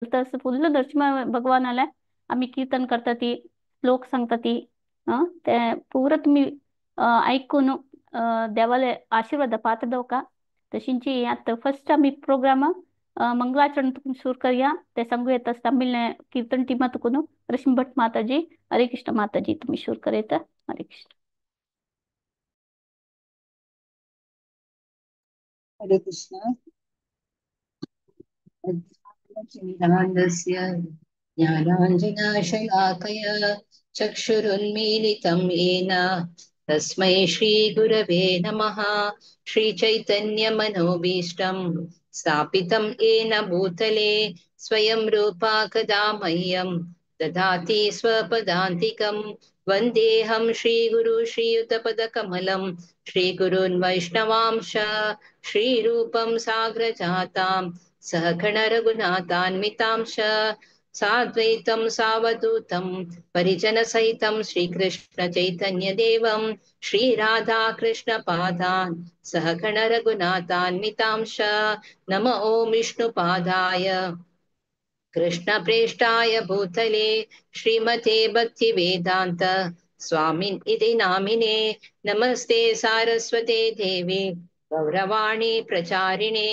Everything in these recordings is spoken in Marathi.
तसं फुल्ल नरसिंह भगवान आलाय. आम्ही कीर्तन करता ती, श्लोक सांगता ती. ते पूर तुम्ही ऐकून देवाला आशीर्वाद पात्र जाऊ का. तशींची आता फर्स्ट आम्ही प्रोग्राम मंगलाचरण तुकून सुरू करूया. ते सांगू येतात तमिळ कीर्तन टीमा तुकून रश्मी भट माताजी, हरे कृष्ण माताजी तुम्ही सुरू करेत. हरे कृष्ण. हरे कृष्ण। अध्यात्मचिन्तामणस्य ज्ञानाञ्जनशलाकया चक्षुरुन्मीलितं येन तस्मै श्रीगुरवे नमः। श्रीचैतन्यमनोभीष्टं स्थापितं येन भूतले स्वयं रूपा कदा मह्यं ददाति स्वपदान्तिकं। वन्देऽहं श्रीगुरु श्रीयुतपदकमलं श्रीगुरून् वैष्णवांश श्रीरूपं साग्रजातां सहगण रघुनाथान्वितां च साद्वैतं सावधूतं परिजनसहितं श्रीकृष्ण चैतन्यदेवं श्रीराधाकृष्णपादान् सहगण रघुनाथान्वितां च नम ॐ विष्णुपादाय कृष्णप्रेष्ठाय भूतले श्रीमते भक्तिवेदान्त स्वामिन् इति नामिने नमस्ते सारस्वते देवे गौरवाणी प्रचारिणे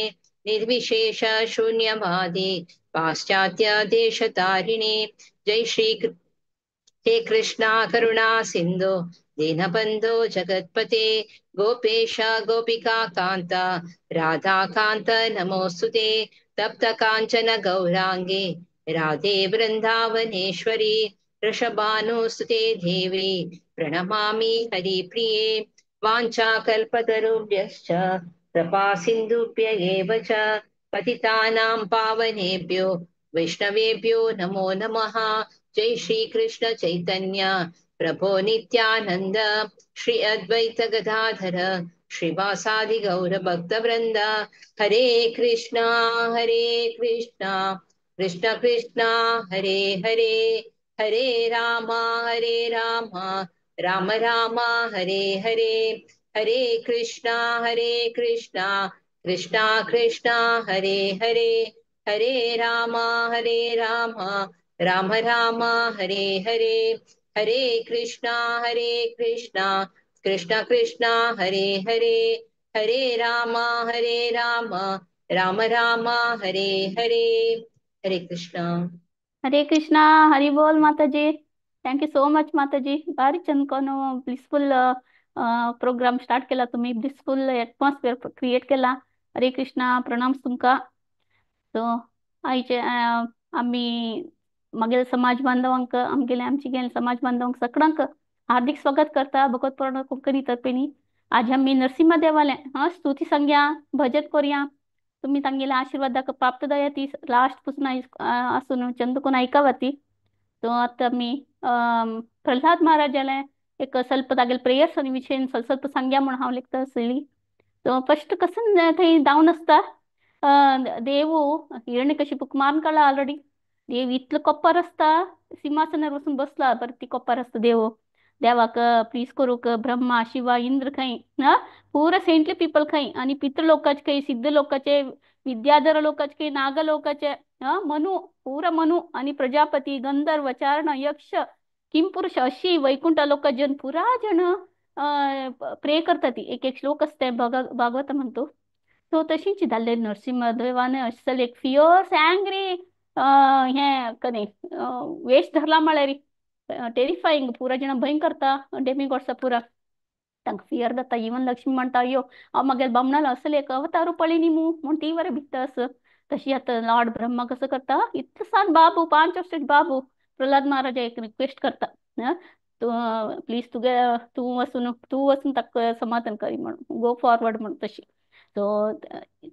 निर्विशेष शून्यवादी पाश्चात्य देशतारिणे। जय श्री हे कृष्णा करुणा सिंधु दीनबंधो जगत्पते गोपेश गोपिका कांत राधा कांत नमोस्तुते तप्त कांचन गौरांगे राधे वृंदावनेश्वरी वृषभानुसुते देवी प्रणमामि हरिप्रिये। वाञ्छाकल्पतरुभ्यश्च कृपा सिन्धुभ्य एव च पतितानां पावनेभ्यो वैष्णवेभ्यो नमो नमः। जय श्री कृष्ण चैतन्य प्रभो नित्यानंद श्री अद्वैत गदाधर श्रीवासादि गौर भक्त वृंद। हरे कृष्णा कृष्ण कृष्ण हरे हरे हरे रामा राम राम हरे हरे। हरे कृष्णा कृष्णा कृष्णा हरे हरे हरे रामा राम राम हरे हरे। हरे कृष्णा कृष्णा कृष्ण हरे हरे हरे राम राम राम हरे हरे। हरे कृष्णा। हरे कृष्णा. हरी बोल माताजी. थँक यू सो मच माताजी. भारी चंदकोन ब्लिसफुल प्रोग्राम स्टार्ट केला तुम्ही. ब्लिसफुल एटमॉस्फिअर क्रिएट केला. हरे कृष्णा. प्रणाम तुमका. सो आईचे आम्ही मागील समाज बांधवांक आमची गेल समाज बांधवांक सगळ्यांक हार्दिक स्वागत करता भगवत पुराण कोंकणी तर्फेनी. आज आम्ही नरसिंह देवाले स्तुती संज्ञा भजत करूया. तुम्ही तांगेला आशीर्वाद प्राप्त दया ती लास्ट पासून असून चंद कोण ऐकावा ती. तो आता मी प्रल्हाद महाराजाला एक ಸ್ವಲ್ಪ तागेल प्रेयर्स विषय ಸ್ವಲ್ಪ संज्ञा म्हणून हांव लेखता आसली. तो फर्स्ट कसं थंय जावन आसता देवू हिरण्यकशिपूक मारून काडला ऑलरेडी. देव इतलो कोप्पार आसता सिंहासनार वचून बसला बरं ती कोप्पार आसता देव. देवाक प्लीज करूक ब्रह्मा शिवा इंद्र खंय पूरा सेंटली पीपल खंय आणि पितृलोकाचे खंय सिद्ध लोकाचे विद्याधर लोकाचे खंय नाग लोकाचे मनु पूरा मनु आणि प्रजापती गंधर्व चारण यक्ष किंपुरुष अशी वैकुंठ लोक जन पुरा जन प्रे करतात. ती एक एक श्लोक असते भागवत म्हणतो. सो तशीच जाल्ले नरसिंहदेवाने असल एक फियर्स अँग्री हे कने वेश धरला म्हळ्यार टेरिफाईंग पुरा जण भंय करता डेमिगॉड्स पुरा तांकां फियर जाता. इवन लक्ष्मी म्हणटा अयो हांव मागेल बामणाला असल एक अवतारू पळय न्ही म्हूण ती वरे भित्त. तशी आता लॉर्ड ब्रह्मा कसं करता इतकं सान बाबू 5 वर्षाचे बाबू प्रल्हाद महाराजा एक रिक्वेस्ट करता तू प्लीज तू वचून ताका समाधान करी म्हणून गो फॉरवर्ड म्हणून तशी. तो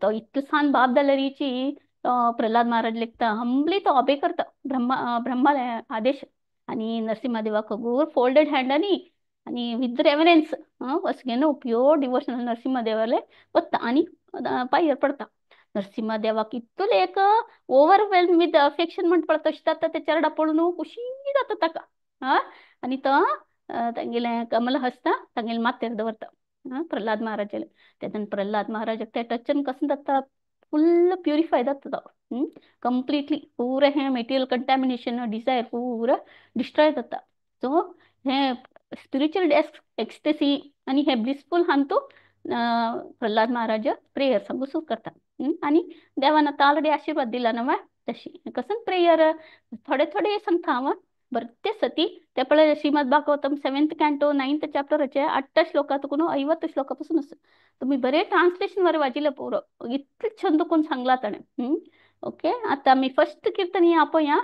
तो इतकं सान बाप जाल्यारीची प्रल्हाद महाराज लेखता हंबली तो अबे करता ब्रह्माला आदेश. आणि नरसिंहदेवाक गोर फोल्डेड हँडानी आणि विथ रेव्हरन्स वसगेनो प्युअर डिवोशनल नरसिंहदेवाले वत्ता आणि पायर पडता. नरसिंहदेवाक इतले एक ओव्हरवेल्म विथ अफेक्शन म्हणटा तशी जाता ते चरडा पळून खुशी जाता ताका आणि तो तांगेले कमल हसता तांगेले माथ्यार दवरता प्रल्हाद महाराजाले. तेदन प्रल्हाद महाराजाक त्या टचन कसं जाता ಫುಲ್ ಪ್ಯೂರಿಫೈಡ್ ಆಗ್ತದ. ಕಂಪ್ಲೀಟ್ಲಿ ಪೂರ ಹೇ ಮೆಟೀರಿಯಲ್ ಕಂಟ್ಯಾಮಿನೇಷನ್ ಡಿಸೈರ್ ಪೂರ डिस्ट्रॉय जाता. सो हे स्पिरिच्युअल एक्स्टेसी आणि हे ब्लिसफुल हांतू प्रल्हाद महाराज प्रेयर सांगू सुरू करता. आणि देवानं आता ऑलरेडी आशीर्वाद दिला ना वा तशी कसं प्रेयर थोडे थोडे सांगता हांव ಬರ್ತೆ ಸತಿ तेपळे श्रीमद भागवतम 7th कॅन्टो 9th चॅप्टरचे 8 श्लोकातून 50 श्लोकापासून तुम्ही बरे ट्रान्सलेशन वर वाचिलं पोरं इतकं छंद कोण सांगला त्याने. ओके आता मी फर्स्ट कीर्तन आपण या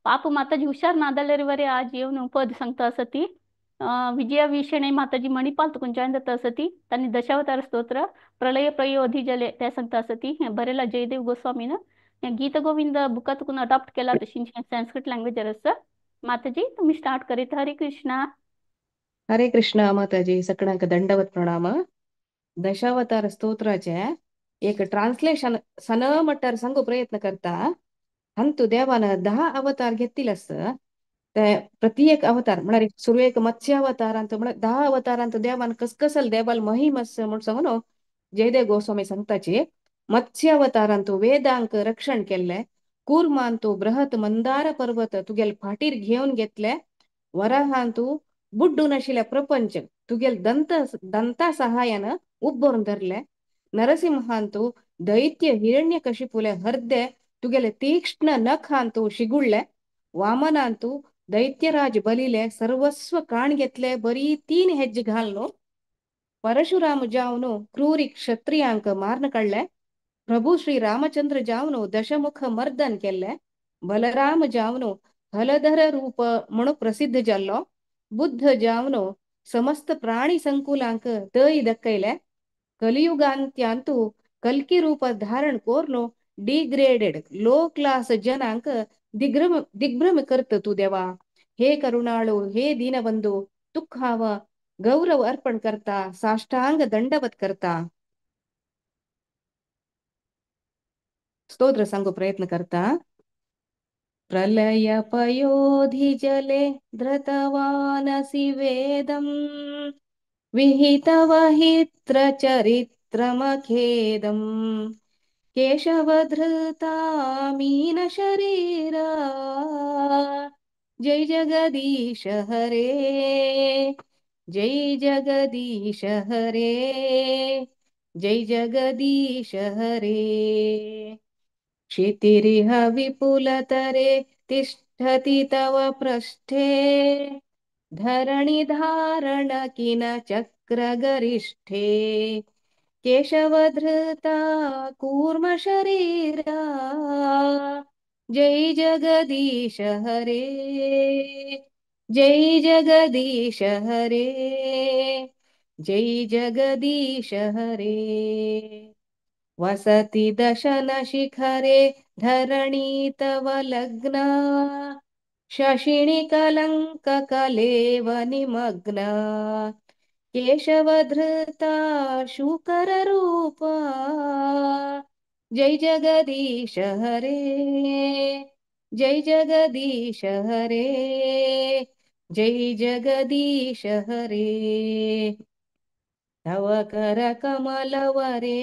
पाप माताजी हुशार नादालेरीवरे आज येऊन पद सांगता असती विजया विषणे माताजी मणिपाल तुकून जॉईन जाता असती त्यांनी दशावतार स्तोत्र प्रलय प्रयोधी जले त्या सांगता असती बरेला जयदेव गोस्वामीनं गीत गोविंद बुकातून अडॉप्ट केला तशी संस्कृत लँग्वेज असं. माताजी तुम्ही स्टार्ट करीत. हरे कृष्णा. हरे कृष्ण माताजी सकळांक दंडवत प्रणाम. दशावतार स्तोत्राचे एक ट्रान्सलेशन सन मट्टार सांगू प्रयत्न करता. हंतु देवान 10 अवतार घेततील असं ते प्रत्येक अवतार म्हणारे सुरू एक मत्स्य अवतारांत म्हण 10 अवतारांत देवान कसकसल देवाल महिमस म्हणून सांगून जयदेव गोस्वामी सांगताचे मत्स्य अवतारांत वेदांक रक्षण केले कूर्मांतू बृहत मंदार पर्वत तुगेल फाटीर घेऊन घेतले वराहांतू बुड्डू नशिल्या प्रपंच तुगेल दंता सहाय्यानं उಬ್ಬरून धरले नरसिंहांतू दैत्य हिरण्यकशिपुले हृदय तुगेले तीक्ष्ण नखांतू शिगुळले वामनांतू दैत्यराज बलिले सर्वस्व काण घेतले बरी 3 ಹೆಜ್ಜೆ घालनो परशुराम जावनो क्रूरी क्षत्रियांक मारन काढले प्रभू श्री रामचंद्र जावनो दशमुख मर्दन केले बलराम जावनो हलधर रूप म्हणून प्रसिद्ध जाल्लो बुद्ध जावनो समस्त प्राणी संकुलांक दय दक्कैले कलियुगांत्यांतू कल्की रूप धारण कोरनो डिग्रेडेड लो क्लास जनांक दिग्भ्रम करत तू देवा हे करुणाळू हे दीनबंधू तुखाव गौरव अर्पण करता साष्टांग दंडवत करता स्तोत्र सांगू प्रयत्न करता. प्रलय पयोधि जले धृतवानसि वेदम् विहितवहित्र चरित्रमखेदम् केशवधृता मीन शरीरा जय जगदीश हरे जय जगदीश हरे जय जगदीश हरे क्षितिरिह विपुलतरे तिष्ठति तव पृष्ठे धरणि धारण किन चक्रगरिष्ठे केशवधृता कूर्म शरीरा जय जगदीश हरे जय जगदीश हरे जय जगदीश हरे वसति दशन शिखरे धरणी तव लग्ना शशिनि कलंक कलेव निमग्ना केशवधृता शूकर रूपा जय जगदीश हरे जय जगदीश हरे जय जगदीश हरे तव कर कमलवरे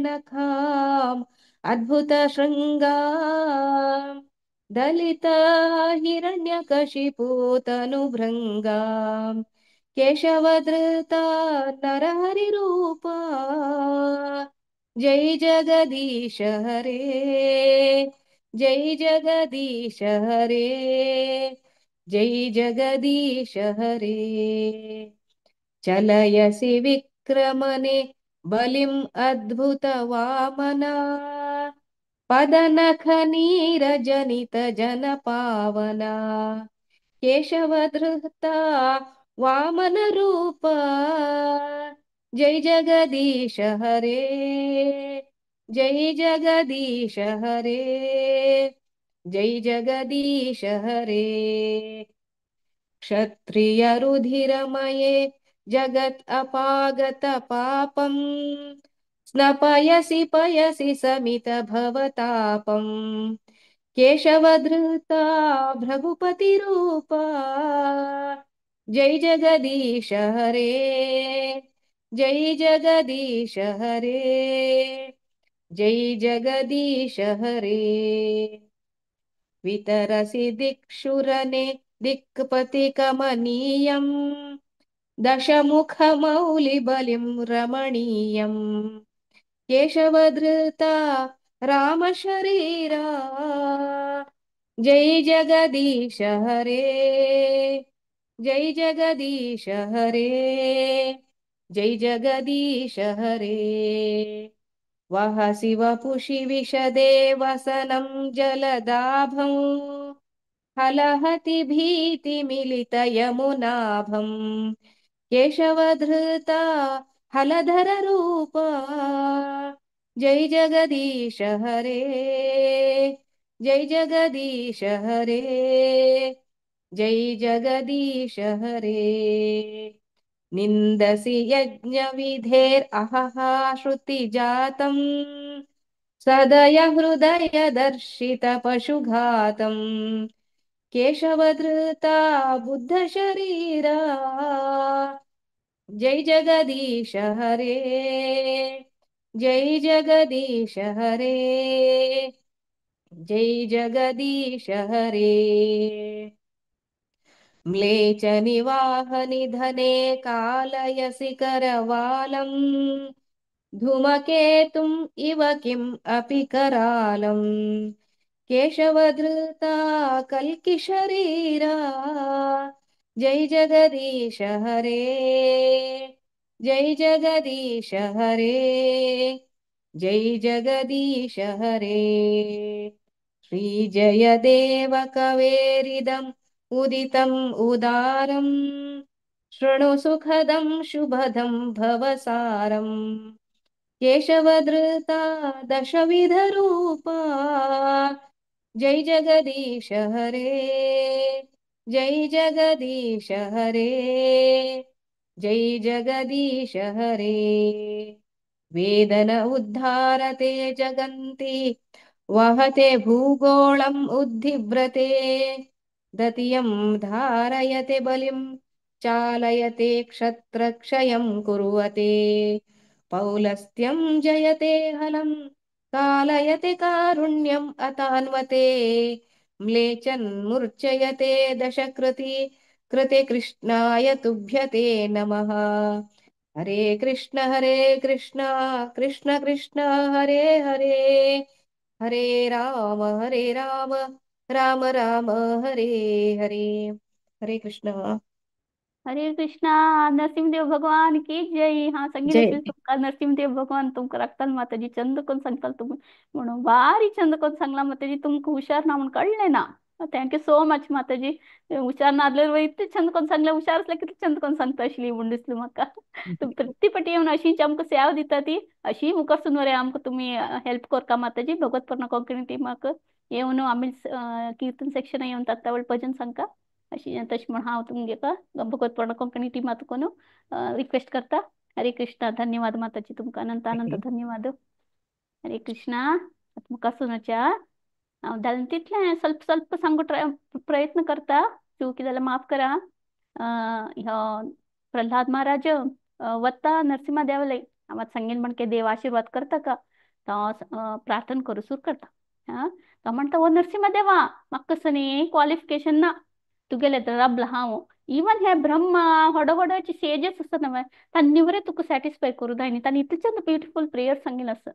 नखाम अद्भुत शृंगाम दलित हिरण्यकशिपूतनुभृङ्गाम केशवधृता नरहरि रूपा जय जगदीश हरे जय जगदीश हरे जय जगदीश हरे चलयसि विक्रमणे बलिम् अद्भुत वामना पदनख नीरजनित जन पावना केशवधृता वामन रूपा जय जगदीश हरे जय जगदीश हरे जय जगदीश हरे क्षत्रिय रुधिरमये जगत् अपागत पापम् स्नपयसि पयसि समित भवतापम् केशवधृता भृगुपति रूपा जय जगदीश हरे जय जगदीश हरे जय जगदीश हरे वितरसि दिक्षुरने दिक्पतिकमनीयम् दशमुखमौलिबलिं रमणीयम् केशवधृता रामशरीरा जय जगदीश हरे जय जगदीश हरे जय जगदीश हरे वहसि वपुषि विशदे वसनं जलदाभं हलहति भीतिमिलितयमुनाभम् केशवधृता हलधररूपा जय जगदीश हरे जय जगदीश हरे जय जगदीश हरे निन्दसि यज्ञविधेरहः श्रुतिजातम् सदय हृदय दर्शित पशुघातम् केशवधृता बुद्धशरीरा जय जगदीश हरे जय जगदीश हरे जय जगदीश हरे म्लेच निवाहनिधने कालयसि करवालम् धूमकेतुम् इव किम् अपि करालम् केशवधृता कल्किशरीरा जय जगदीश हरे जय जगदीश हरे जय जगदीश हरे श्रीजयदेव कवेरिदम् उदितम् उदारम् शृणु सुखदं शुभदं भवसारम् केशवधृता दशविधरूपा जय जगदीश हरे जय जगदीश हरे जय जगदीश हरे वेदन उद्धारते जगन्ति वहते भूगोळम् उद्धिव्रते दतियं धारयते बलिं चालयते क्षत्रक्षयं कुर्वते पौलस्त्यं जयते हलं कालयते कारुण्यम् अतान्वते म्लेचन्मूर्च्छयते दशकृति कृते कृष्णाय तुभ्यते नमः हरे कृष्ण कृष्ण कृष्ण कृष्ण हरे हरे हरे राम राम राम हरे हरे हरे कृष्ण हरे कृष्णा. नरसिंहदेव भगवान की जय. हा संगीत जय असेल तुमका नरसिंहदेव भगवान तुमका राखताल माताजी. चंद कोण सांगताल तुम्ही म्हणून भारी चंद कोण सांगला माताजी. तुमका हुशार ना म्हणून कळले ना. थँक्यू सो मच माताजी. हुशार नादलेलं इतके चंद कोण सांगला. हुशार असला किती चंद कोण सांगता आशिली म्हणून दिसलं म्हाका. तुम्ही तृप्तीपटी येऊन अशी आमकां सेवा दिता ती अशी मुखार सुनवरे आमकां तुम्ही हेल्प करता माताजी. भगवत कोंकणी टीमाक येवन आमी कीर्तन सेक्शन येवन तात्ता भजन सांगता अशी तशी म्हणून हांव तुमगे भगवत कोंकणी टीमात कोण रिक्वेस्ट करता. हरे कृष्णा. धन्यवाद माताजी तुमका अनंत अनंत धन्यवाद. हरे कृष्णा. मुखार सुनोच्या हांव जालें तितलें ಸ್ವಲ್ಪ ಸ್ವಲ್ಪ सांगू प्रयत्न करता. चुकी जाल्यार माफ करा. ह्यो प्रल्हाद महाराज वत्ता नरसिंह देवले हांव सांगेन म्हणके देव आशीर्वाद करता का तो प्रार्थना करू सुरू करता. तो म्हणता ओ नरसिंह देवा म्हाका कसं क्वालिफिकेशन ना तुगेले रबला हांव इवन हे ब्रह्मा होडोचे सेजस आसा न्हय तांणी बरें तुका सॅटिस्फाय करूं जाय न्ही. तांणी इतलें ब्युटिफूल प्रेयर सांगिल्लें आसा.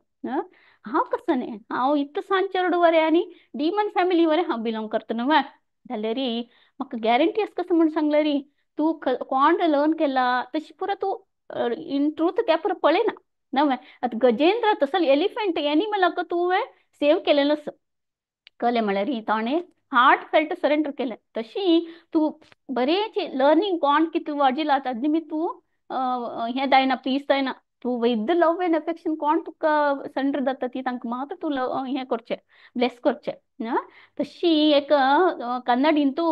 हांव कसं न्ही हांव इतलें सांचेरडू वरें आनी डिमन फॅमिली वरें हांव बिलोंग करता न्हय जाल्यार री म्हाका गॅरंटी आसा कसं म्हूण सांगलें री तूं कोण लर्न केला तशी पुरो तूं इन ट्रूथ त्या पुरो पळयना न्हय. आतां गजेंद्र तसो एलिफंट एनिमलाक तुवें सेव केलेलो आसा कळ्ळें म्हळ्यार ताणें हार्ट फेल्ट सरेंडर केलें. तशी तूं बरेंची लर्निंग कोण कितें वाजिला ताजे निमित तूं हें जायना पीस जायना. तूं with the love end affection कोण तुका सरेंडर जाता ती तांकां मात्र तूं हें करचें ब्लेस करचें. तशी एक कन्नड हिंतू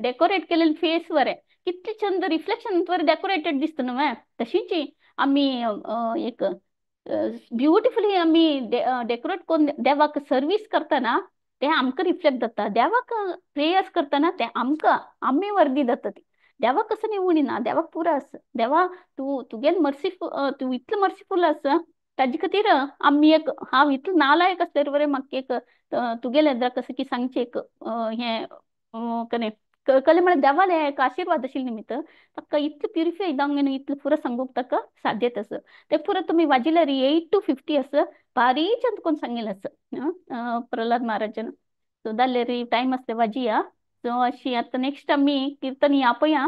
डेकोरेट केलेलें फेस वरें कितलें चंद रिफ्लेक्शन वरें डेकोरेटेड दिसता न्हय. तशीच आमी एक ब्युटिफुली आमी डेकोरेट करून देवाक सर्वीस करतना ते आमकां रिफ्लेक्ट जाता. देवाक प्रेयर्स करतना ते आमकां आमी वर्दी जाता ती. देवाक कसं निवूण ना देवाक पुरो आसा. देवा तूं तुगेन मर्सीफूल तूं इतलें मर्सीफूल आसा ताजे खातीर आमी एक हांव इतलो नालायक आसल्यार बरें म्हाका एक तुगेले कसं की सांगचे एक हें कने कले म्हळ्यार देवाले एक आशीर्वाद आशिल्ले निमित्त ताका इतलें प्युरिफाय जावंक न्ही इतलें पुरो सांगूक ताका साध्य तसं ते पुरो तुमी वाजिल्यार 8 to 50 असं भारी चंद कोण सांगिल्लें असं प्रल्हाद महाराजान सो जाल्यार टायम आसले वाजिया सो अशी आता नेक्स्ट आमी कीर्तन या पळया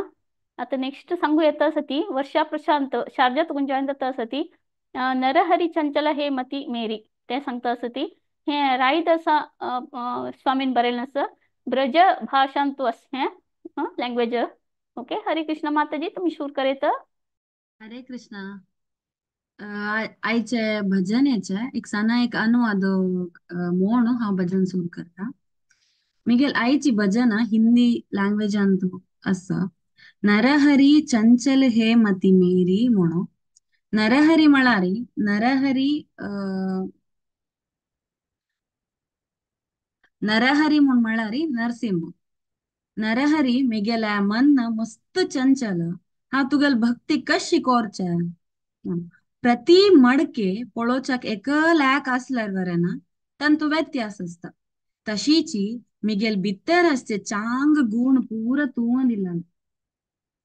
आता नेक्स्ट सांगू येता आसा ती वर्षा प्रशांत शारजात जॉईन जाता आसा ती नरहरी चंचल हे मती मेरी ते सांगता आसा ती हे रायत आसा स्वामीन बरयल्लें आसा ब्रज भाषांतू अस हे लँग्वेज ओके हरे कृष्ण माताजी तुम्ही शूर करेत हरे कृष्णा आयचे भजन याचे एक साना एक अनुवाद मोण हांव भजन सुरू करता मिगेल आईची भजन हिंदी लँग्वेजान आसा नरहरी चंचल हे मती मेरी म्हणून नरहरी म्हळारी नरहरी म्हण म्हळारी नरसिंह नरहरी मिगेल्या मन मस्त चंचल हांव तुगेल भक्ती कशी कोरचे प्रति मडके पळोवच्याक एकल्याक आसल्यार बरें ना तांतू व्यत्यास आसता तशीची मिगेल भितर असते चांग गुण पूर तू दिला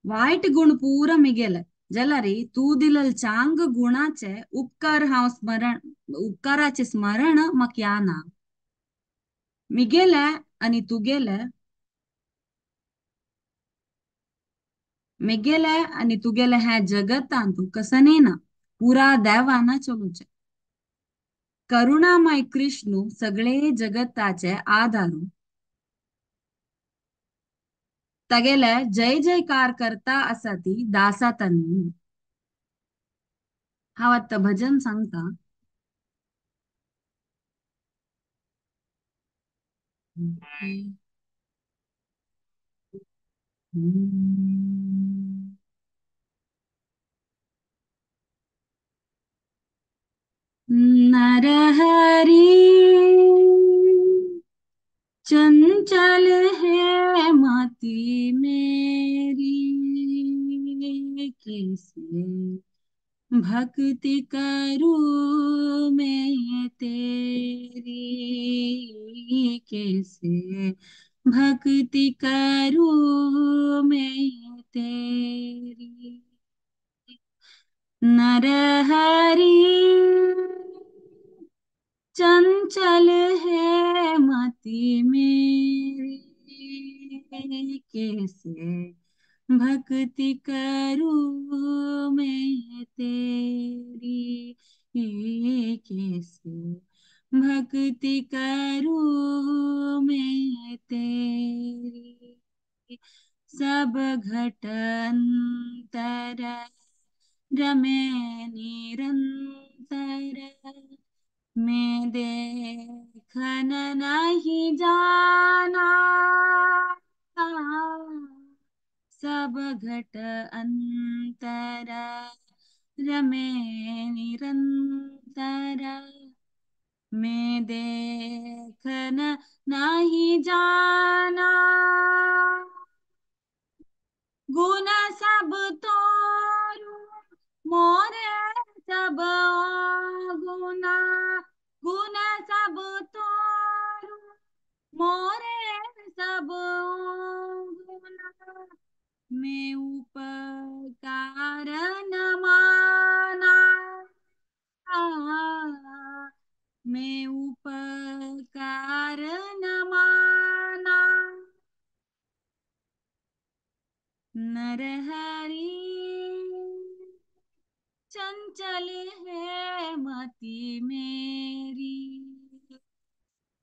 वाईट गुण पूर मिगेल जलारी तू दिलल चांग गुणाचे उपकाराचे स्मरण म्हाका याना मिगेले आणि तुगेले हे जगतांत कसनेना पुरा देवाना चलूचे करुणामय कृष्ण सगळे जगताचे आधारू तगेले जय जयकार करता असा ती दासातनी हांव आतां भजन सांगता नरहरी चंचल है मति मेरी कैसे भक्ति करूं मैं तेरी कैसे भक्ति करूं मैं तेरी नरहरि चंचल है मति मेरी कैसे भक्ति करूं मैं तेरी कैसे भक्ति करूं मैं तेरी सब घटंतर रमे निरंतर मैं देखन नहीं जाना सब घट अंतर रमे निरंतर मैं देखन नहीं जाना गुण सब तोरू मोरे सब गुना गुण सब तोरू मोरे सब गुना मैं उपकार न माना मैं उपकार न माना नरहरि चंचल है मति मेरी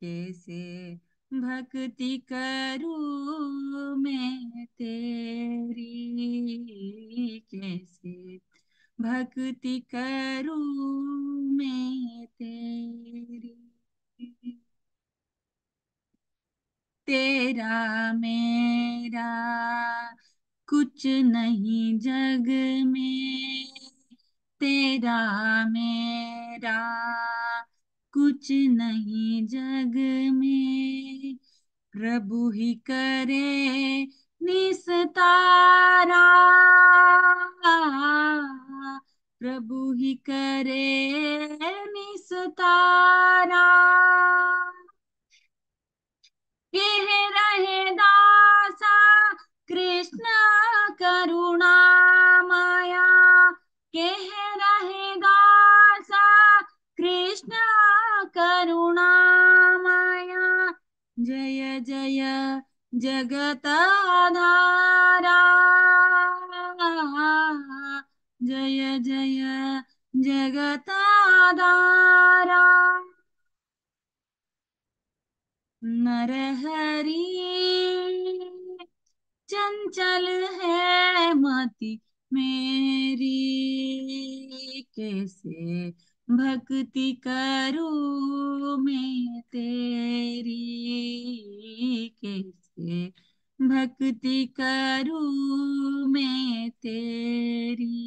कैसे भक्ति करूं मैं तेरी कैसे भक्ति करूं मैं तेरी तेरा मेरा कुछ नहीं जग में तेरा मेरा कुछ नहीं जग में प्रभु ही करे निस्तारा प्रभु ही करे निस्तारा। कह रहे दासा कृष्ण करुणा माया। कह रहे दासा कृष्ण करुणा माया। जय जय जगताधारा। जय जय जगताधारा। नरहरि चंचल है मति मेरी। कैसे भक्ति करूं मैं तेरी। कैसे भक्ति करूं मैं तेरी।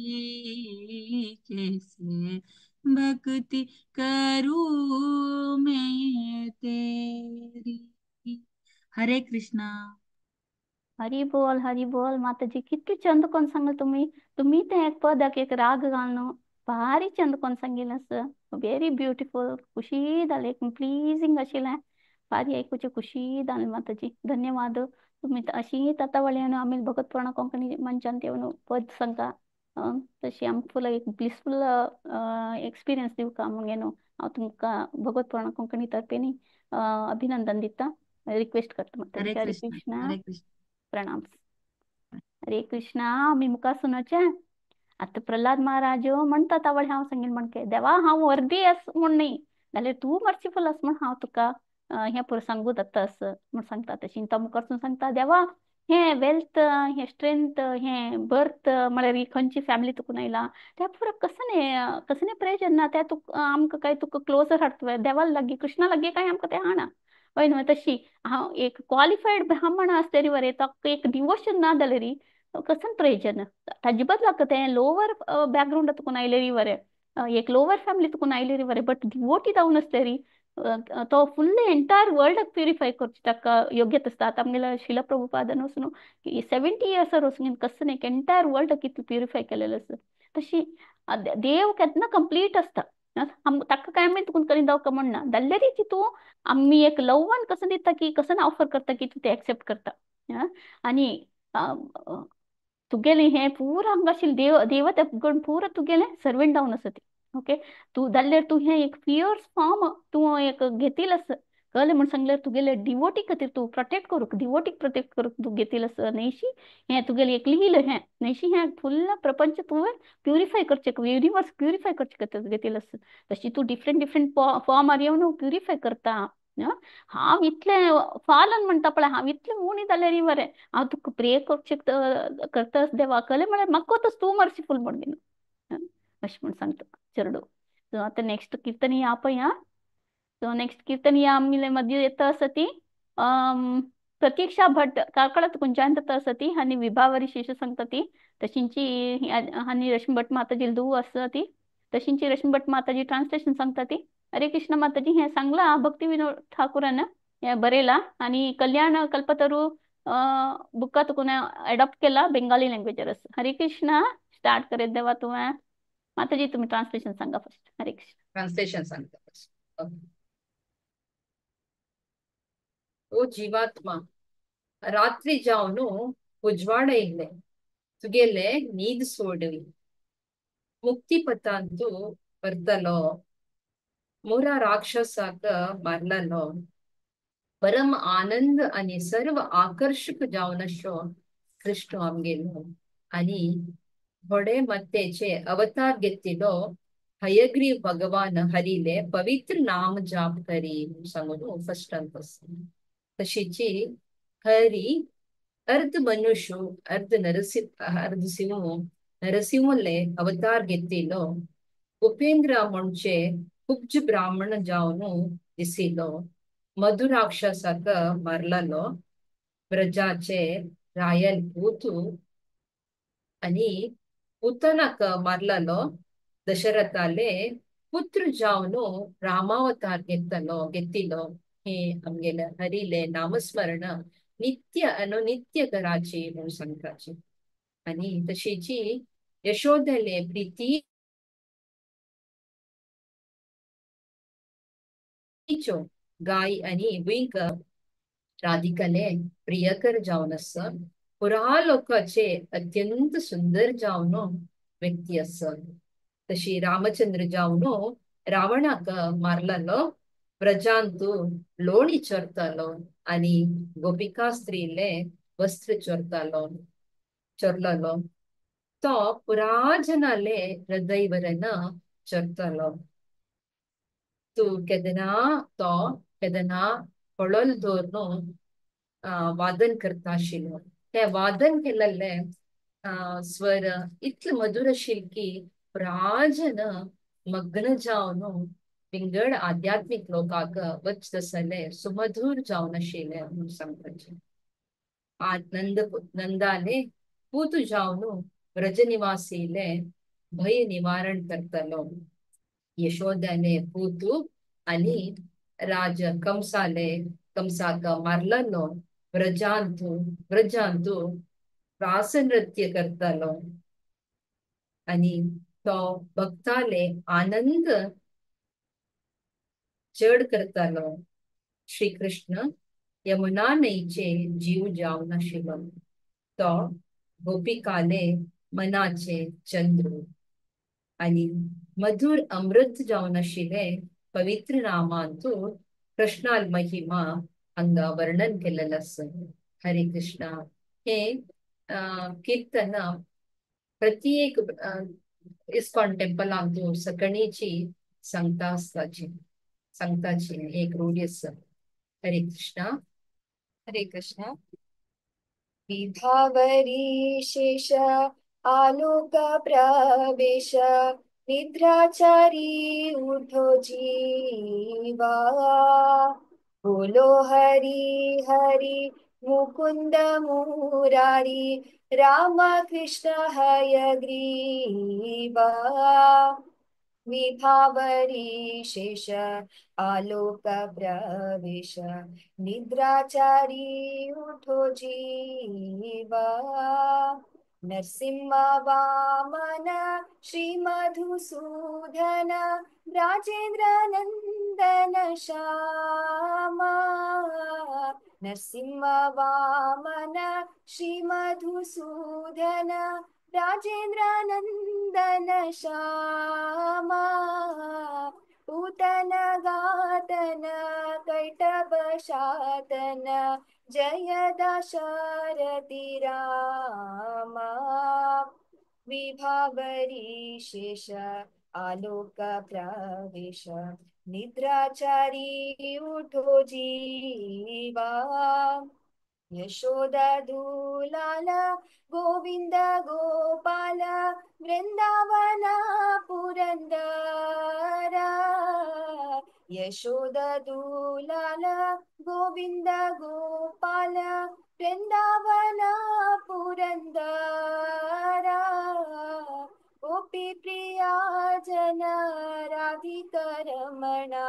कैसे भक्ति करूं मैं तेरी। हरे कृष्णा। हरी बोल माताजी. किती चंद कोण सांगल तुम्ही. तुम्ही ते एक पदाक एक राग घालणं भारी चंद कोण सांगेल असं. Very beautiful. खुशी जाले एक प्लीजिंग आशिल्लें. भारी आयकुचें खुशी जालें माताजी. धन्यवाद. तुम्ही अशी तातावळी आमी भगतपणा कोंकणी मंचान येवन पद सांगता तशी आमकां फुल एक ब्लिसफुल एक्सपिरियन्स दिवका म्हणून हांव तुमकां भगतपणा कोंकणी तर्फेनी अभिनंदन दिता. रिक्वेस्ट करता हरे माताजी. हरे कृष्णा। कृष्णा. हरे कृष्णा। प्रणाम. हरे कृष्णा. आमी मुखार सुनोचे. आता प्रल्हाद महाराज म्हणटा तावळे हांव सांगेन म्हणके देवा हांव वर्दी आस म्हण न्ही जाल्यार तूं मर्सीफुल आस म्हण हांव तुका हें पळय सांगू जाता आस म्हण सांगता. तशी तो मुखारसून सांगता देवा हें वेल्थ हें स्ट्रेंथ हें बर्थ म्हळ्यार ही खंयची फॅमिली तुकून आयला त्या पुरो कसने प्रयोजन ना त्या तुका आमकां काय तुका क्लोजर हाडटा देवा लागीं कृष्णा लागीं काय आमकां तें हाडना हय न्हय. तशी हांव एक क्वॉलिफायड ब्राह्मण आसतरी वरे ताका एक डिवोशन ना जाल्यार कसन प्रयोजन ताजे बदलाक तें लोवर बॅकग्रावंड तुकून आयलेरी वरे एक लोवर फॅमिली तुकून आयलेरी वरे बट डिवोटी जावन आसतरी तो फुल्ल एंटायर वर्ल्डाक प्युरिफाय करची ताका योग्यता आसता. आतां आमगेलो शिला प्रभुपादान वचून 70 इयर्सार वचून कसन एक एंटायर वर्ल्डाक कितले प्युरिफाय केलेलो आसा. तशी देव केन्ना कंप्लीट आसता. ताका काय आमी तुकून करीन जावं म्हणना जाल्यारय तितू आमी एक लव्वान कसं दिता की कसं ऑफर करता की तूं तें एक्सेप्ट करता. आनी तुगेलें हें पुरो हांगा आशिल्लें देव तें पुरो तुगेलें सर्वेंट जावन आसा ती. ओके तूं जाल्यार तूं हें एक पियर्स फॉर्म तूं एक घेतील आस कळ्ळें म्हण सांगल्यार तुगेले डिवोटी खातीर तूं प्रोटेक्ट करूंक डिवोटीक प्रोटेक्ट करूंक तूं घेतील आस न्हयशी हें तुगेलें एक लिहिलें हें न्हयशी हें फुल्ल प्रपंच तुवें प्युरिफाय करचें युनिवर्स प्युरिफाय करचे खातीर घेतील आस. तशी तूं डिफरंट डिफरंट फॉर्मार येवन प्युरिफाय करता. हांव इतलें फालन म्हणटा पळय हांव इतलें उणी जाल्यार बरें हांव तुका प्रे करचें करता देवा कळ्ळें म्हळ्यार म्हाका तूं मर्सीफूल म्हण बीन अशें म्हण सांगता चेडूं. सो आतां नेक्स्ट कीर्तन या पळय आं. सो नेक्स्ट कीर्तन या आमगे मध्य येता आसा ती प्रतीक्षा भट काकळत कुंचायन जाता आसा ती आनी विभावरी शिशु सांगता ती तशींची आनी रश्मी भट माताजी धूव आसा ती तशींची रश्मी भट माताजी ट्रान्सलेशन सांगता ती. हरे कृष्ण माताजी हें सांगलां भक्ती विनोद ठाकुरान हें बरयलां आनी कल्याण कल्पतरू बुका तुकून एडॉप्ट केला बेंगाली लँग्वेजर आसा. हरे कृष्णा. स्टार्ट करेत देवा तुवें. माताजी तुम्ही ट्रान्सलेशन सांगा फर्स्ट. हरे कृष्ण. ट्रान्सलेशन सांगता first. Okay. ओ जीवात्मा रात्री जावन उजवाड येयले तुगेले न्हीद सोडवी मुक्तिपथांतू बरतलो मोरा राक्षसाक मारलेलो परम आनंद आणि सर्व आकर्षक जावन अशो कृष्ण आमगेलो आणि घोडे मत्तेचे अवतार घेतिलो हयग्रीव भगवान हरिले पवित्र नाम जाप करी सांगून फर्स्ट तशीची हरी अर्ध मनुष्य अर्ध नरसिंहले अवतार घेतिलो उपेंद्र म्हणचे कुब्ज ब्राह्मण जावन दिसिलो मधुराक्षसाक मारलेलो ब्रजाचे रायल पूत आणि पुतनाक मारलेलो दशरथाले पुत्र जावन रामावतार घेतिलो हे आमगेले हरिले नामस्मरण नित्य अनुनित्य कराची म्हणून सांगताची आणि तशीची यशोदेले प्रीती चो गाय आणि बुईंक राधिकाले प्रियकर जावन अस पुरा लोकांचे अत्यंत सुंदर जावन व्यक्ती अस तशी रामचंद्र जावन रावणाक मारलेलो प्रजांतू लोणी चोरतालो आणि गोपिका स्त्रीले वस्त्र चोरलेलो तो पुरा जनाले हृदयवरन चोरतालो तू केदना तो केदना पळोल दवरून वादन करता आशिल्लो ते वादन केलेले स्वर इतले मधुर आशिल्ले की पुराजन मग्न जावन विंगड आध्यात्मिक लोकांक वच तसले सुमधुर जावन आशिल्ले म्हणून सांगपाचे नंदाले पूत जावन व्रज निवासीले भय निवारण करतलो यशोदाने पूतू आणि राज कंसाक मारलेलो व्रजांतू रास नृत्य करतालो आणि तो भक्ताले आनंद चड करतालो श्रीकृष्ण यमुना न्हंयचे जीव जावन आशिल्लो तो गोपिकाले मनाचे चंद्र आणि मधुर अमृत जावन आशिल्ले पवित्र नामांतू कृष्णाल महिमा हांगा वर्णन केलेलं आसा हरे कृष्णा हे कीर्तन प्रत्येक इस्कॉन टेम्पलांतू सकणीची सांगताची एक रूढी आसा हरे कृष्णा हरे कृष्ण विभावरी शेष आलोक प्रवेश निद्राचारी उठो जीवा बोलो हरि हरि मुकुंद मुरारी राम कृष्ण हयग्रीवा विभावरी शेष आलोक प्रवेश निद्राचारी उठो जीवा नरसिंह वामन श्री मधुसूदन राजेंद्र नंदन श्यामा नरसिंह वामन श्री मधुसूदन राजेंद्र नंदन श्यामा पूतन गातन कैटभ शातन जय दशरथि रामा विभावरी शेष आलोक प्रवेश निद्राचारी उठो जीवा यशोदा दूलाल गोविंद गोपाल वृंदावना पुरंदरा यशोदा दूलाल गोविंद गोपाल वृंदावना पुरंदरा गोपी प्रिया जन राधिका रमणा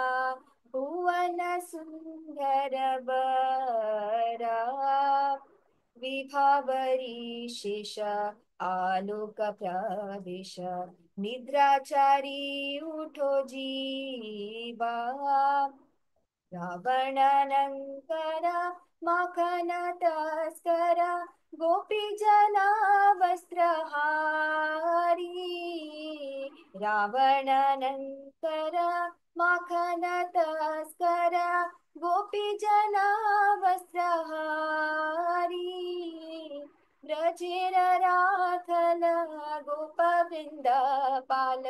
भुवन सुंदर बरा विभावरी शेष आलोक प्रवेश निद्राचारी उठो जीवा रावणानंकर माखन तस्कर गोपी जना वस्त्रहारी रावणानंकर माखन तस्कर गोपी जना वस्त्रहारी ब्रजेर राखल गोप वृंद पाल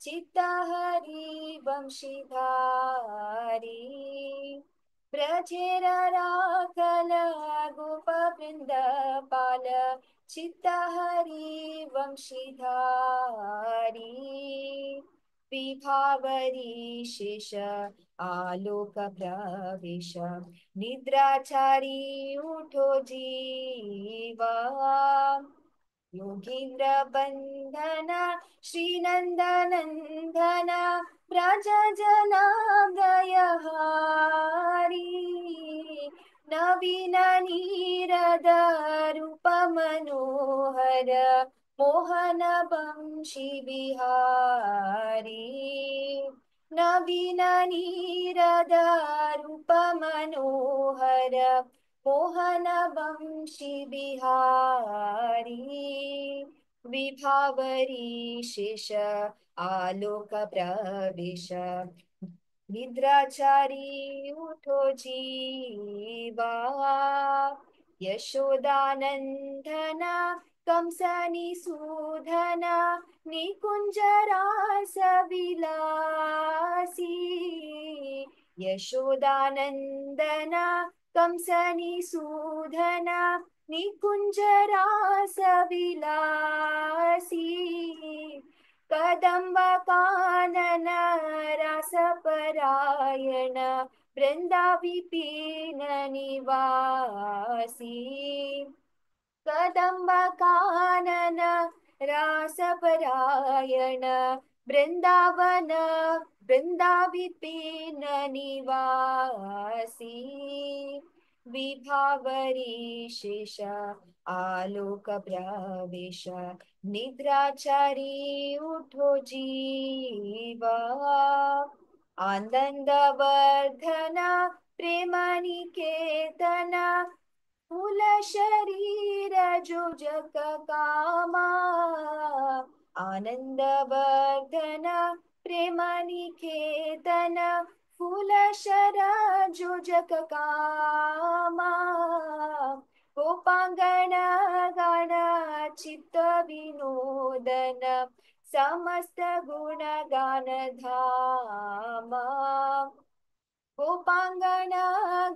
चित्त हरि वंशीधारी ब्रजेर राखल गोप वृंद पाल चित्त हरि वंशीधारी विभावरी शेष आलोक प्रवेश निद्राचारी उठो जीवा योगींद्र बंधन श्रीनंदनंदन ब्रज जनाभयहारी नवीन नीरद रूप मनोहर मोहन बंशी बिहारी नवीन नीरद रूप मनोहर मोहन वंशी बिहारी विभावरी शेष आलोक प्रवेश निद्राचारी उठो जीवा यशोदानंदना कंसनी सूधना निकुंजरास विलासी यशोदानंदना कंसनी सूधना निकुंजरास विलासी कदंब कानन रसपरायण वृंदाविपीन निवासी कदंब कानन रासपरायण वृंदावन वृंदाविपीन निवासी विभावरी शेष आलोक प्रवेश निद्राचारी उठो जीवा आनंदवर्धना प्रेमनिकेतना फूल शरीर जो जग कामा आनंदवर्धन प्रेमनिकेतन फूल शरा जो जग कामा गोपांगण गण चित्त विनोदन समस्त गुण गान धामा गोपांगण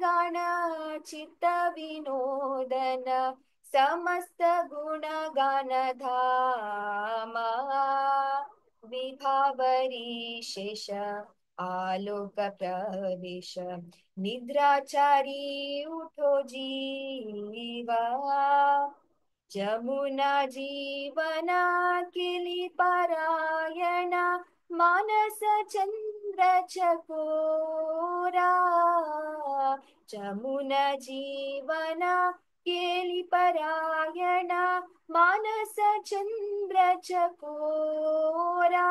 गण चित्त विनोदन समस्त गुण गान धामा विभावरी शेष आलोक प्रवेश निद्राचारी उठो जीवा जमुना जीवना केली पारायणा मानस चंद्र चकोरा जमुना जीवना केली परायणा मानस चंद्र चकोरा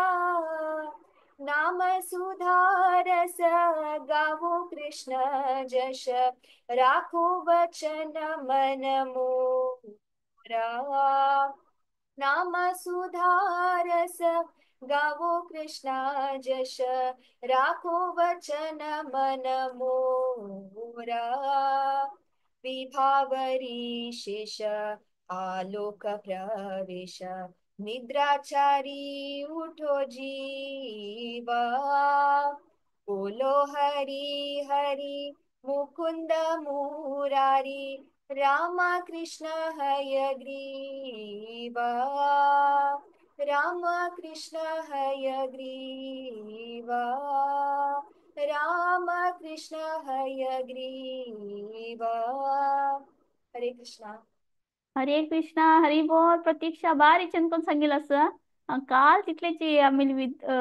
नाम सुधारस गावो कृष्ण जश राखो वचन मन मोरा नाम सुधारस गावो कृष्णा जश राखो वचन मन मोरा विभावरी शेष आलोक प्रवेश निद्राचारी उठो जीवा बोलो हरि हरि मुकुंद मुरारी राम कृष्ण हयग्रीवा राम कृष्ण हयग्रीवा राम कृष्ण हयग्रीवा हरे कृष्णा हरे कृष्णा हरी बोल प्रतीक्षा बारी चंदकोन सांगिलास काल तितलेची आमी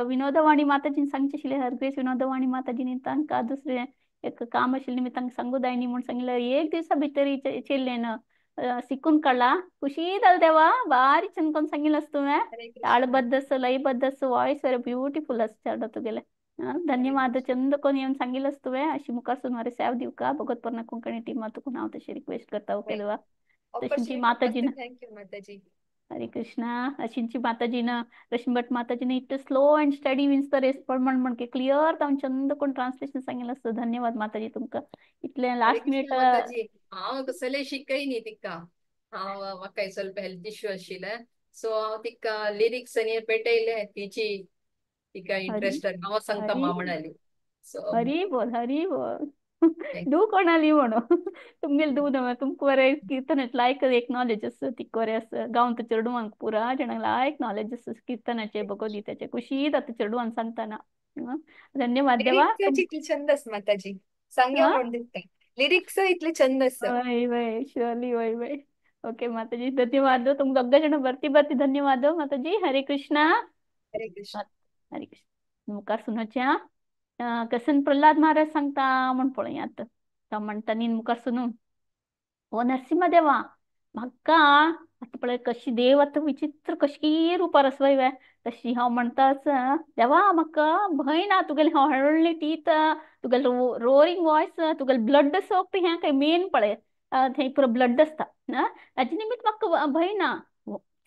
विनोदवाणी माताजीन सांगचेशिल्ले हरग्रेस विनोदवाणी माताजीन तांकां दुसरे एक काम आशिल्लें निमित्तान सांगू जायनी म्हूण सांगिल्लें एक दिवसा भितर चेल्लेन शिकून काडला खुशी जाल देवा बारी चंदकोन सांगिलास तुवें हरे कृष्णा ताळबद्दस लयबद्दस वॉइस वेरी ब्युटिफुल आसा तुगेले हरे धन्यवाद कृष्णा चंद कोन येवन सांगिलास तुवें अशी मुखार सुनवारी सेव दिवका भगवत पर्ण कोंकणी टीमा तुकून हांव तशी रिक्वेस्ट करता ओके देवा तशींची ऑपॉर्च्युनिटी माताजीन खातीर थँक्यू माताजी हरे कृष्णा अशींची माताजीन रश्मी भट माताजीन it slow and steady wins the race पण म्हण क्लियर जावन चंद कोण ट्रान्सलेशन सांगिल्लें आसता धन्यवाद माताजी तुमकां इतलें हरे लास्ट कृष्ण मिनिट माताजी हांव कसले शिकय न्ही तिका हांव म्हाका ಸ್ವಲ್ಪ हेल्थ इश्यू आशिल्ले सो हांव तिका लिरिक्स आनी पेटयले तिची तिका हरी इंटरेस्ट हांव सांगता हरी म्हणाली सो हरी बोल दू कोणाली म्हणो तुमगेल दू नव्हे तुमक वरे कीर्तन लायक एक नॉलेज आस तिक वरे आस गांव चेडवांक पुरा जाणांक लायक नॉलेज आस कीर्तनाचे भगवद्गीताचे खुशी जाता चेडवान सांगताना धन्यवाद देवा लिरिक्स इतले छंद आस माताजी सांग्या हा म्हण दिसता लिरिक्स इतले छंद आस वय वय श्योरली वय वय ओके माताजी धन्यवाद तुमकां दोग जण भरती भरती धन्यवाद माताजी हरे कृष्णा हरे कृष्ण हरे कृष्ण मुखार सुनोच्या कसन प्रल्हाद महाराज सांगता म्हण पळयात तो म्हणटा न्ही मुखार सुनू ओ नरसिंह देवा म्हाका आतां पळय कशी देव आतां विचित्र कशी रुपां रसवाय तशी हांव म्हणटाच देवा म्हाका भंय ना तुगेले हांव हळडली टीथ तुगेले रोअरिंग वॉयस तुगेले ब्लड सोक्त हें काय मेन पळय थंय पुरो ब्लड आसता हाजे निमित्त म्हाका भंय ना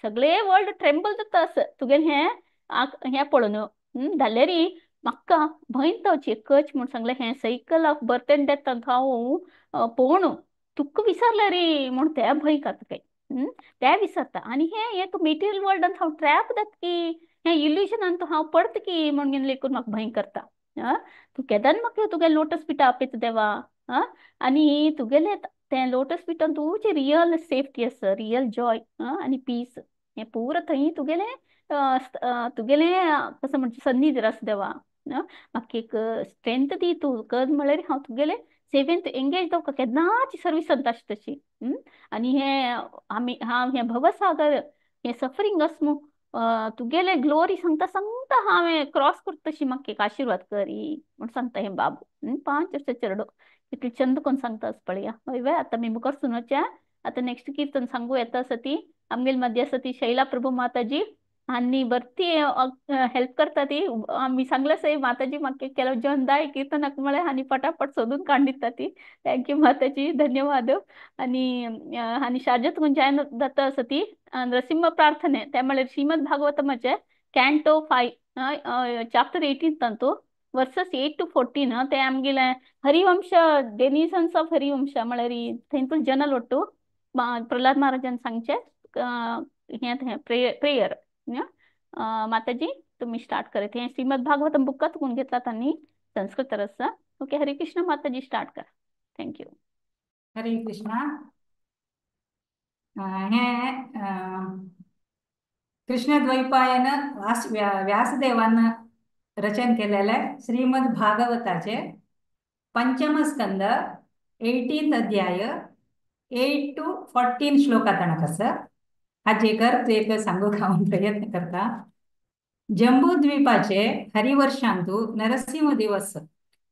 सगळे वर्ल्ड ट्रेम्बल जाता तुगेले हें पळोवन जाल्यारी म्हाका भंय तो एकच म्हूण सांगलें हें cycle of birth end death हांव पळोवन तुका विसरलें रे म्हूण त्या भंय खाता काय त्या विसरता आनी हें मेटेरियल वर्ल्डांत हांव ट्रॅप जाता की हें इल्युजनांत हांव पडता की म्हणून लेकून म्हाका भंय करता तूं केदान म्हाका तुगे लोटस पिठा आपयता देवा आनी तुगेले तें लोटस पिठान तुजें रियल सेफ्टी आसा रियल जॉय आनी पीस हें पुरो थंय तुगेलें तुगेलें कसं म्हणटा सन्निध आस देवा म्हाका एक स्ट्रेंथ दी तूं कर म्हळ्यार हांव तुगेलें सेवेंत एंगेज जावं केन्नाची सर्विसांत आसा तशी आनी हें हांव हें भवसागर हें सफरींग आसा तुगेले ग्लोरी सांगता सांगता हांवें क्रॉस करता तशी म्हाका एक आशिर्वाद करी म्हूण सांगता हें बाबू 5 वर्सां चेडो कितले चंद कोन्न सांगता पळया हय वय आतां मी मुखार सुनोवचें आतां नेक्स्ट कीर्तन सांगू येता सती आमगेली मध्य आसा ती शैला प्रभू माताजी आनी बरती हेल्प करता ती आमी सांगले सई माताजी म्हाका केलो जॉन दाय कीर्तनाक म्हळ्यार आनी पटापट सोदून काडून दिता ती थँक्यू माताजी धन्यवाद आनी शारजत गुंजायन जाता आसा ती नरसिंह प्रार्थने ते म्हळ्यार श्रीमद भागवतमाचे कॅन्टो 5 चॅप्टर 18 तांतू वर्सेस 8 to 14 ते आमगेले हरिवंश डेनिसन्स ऑफ हरिवंश म्हळ्यार थंयतून जनरल ओट्टू प्रल्हाद महाराजान सांगचे हें प्रेयर माताजी तुम्ही स्टार्ट करत हें श्रीमद भागवतम बुकात कोण घेतला त्यांनी संस्कृत रस ओके हरे कृष्ण माताजी स्टार्ट करा थँक्यू हरे कृष्णा हें कृष्णद्वैपायन व्यासदेवान रचन केलेलें श्रीमद भागवताचे पंचम स्कंद 18th अध्याय 8 to 14 श्लोकातणक आसा हाजेकर तू एक सांगूक हांव प्रयत्न करता जंबूद्वीपाचे हरिवर्षांतू नरसिंह दिवस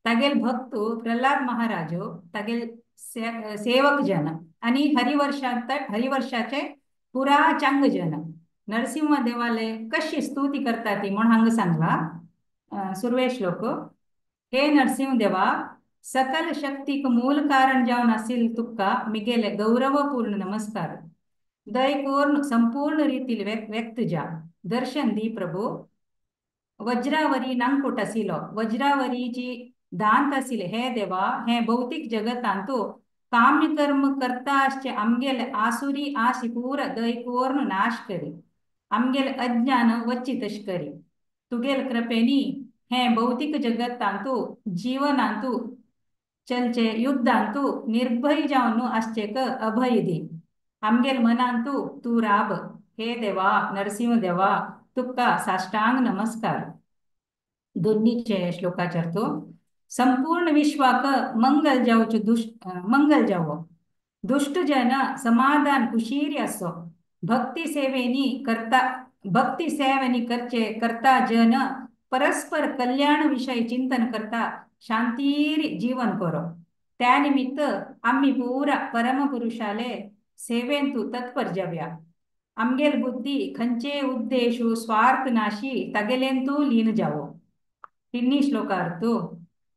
तागेल भक्तू प्रल्हाद महाराजो तागेल सेवक जन आणि हरिवर्षाचे पुरा चांग जन नरसिंह देवाले कशी स्तुती करता ती म्हण हांगा सांगला सुरवे श्लोक हे नरसिंह देवा सकल शक्तीक मूल कारण जावन आसिल तुका मिगेले गौरवपूर्ण नमस्कार दयकोर्ण संपूर्ण रीतील व्यक्त जा दर्शन दी प्रभू वज्रावरी नांगकोट आसिलो वज्रावरीची दांत आसिले हे देवा हे भौतिक जगतांतू काम्य कर्म करता आसचे आमगेले आसुरी आशी पूरा दयकोर्ण नाश करी आमगेले अज्ञान वच्ची तश करी तुगेल कृपेनी हे भौतिक जगतांतू जीवनांतू चलचे युद्धांतू निर्भय जावन आसचे क अभय दी आमगेल मनांतू तू राब हे देवा नरसिंह देवा तुका साष्टांग नमस्कार दोन्हीचे श्लोकाचार तो संपूर्ण विश्वाक मंगल जावचो मंगल जावो दुष्ट जन समाधान कुशीरी असो भक्ती सेवेनी करचे करता जन परस्पर कल्याण विषय चिंतन करता शांतीर जीवन करो त्या निमित्त आम्ही पूरा परमपुरुषाले सेवेंतू तत्पर जाव्या आमगेल बुद्धी खंचे उद्देशू स्वार्थ नाशी तगेलेंतू लीन जावो तिन्ही श्लोकार्थ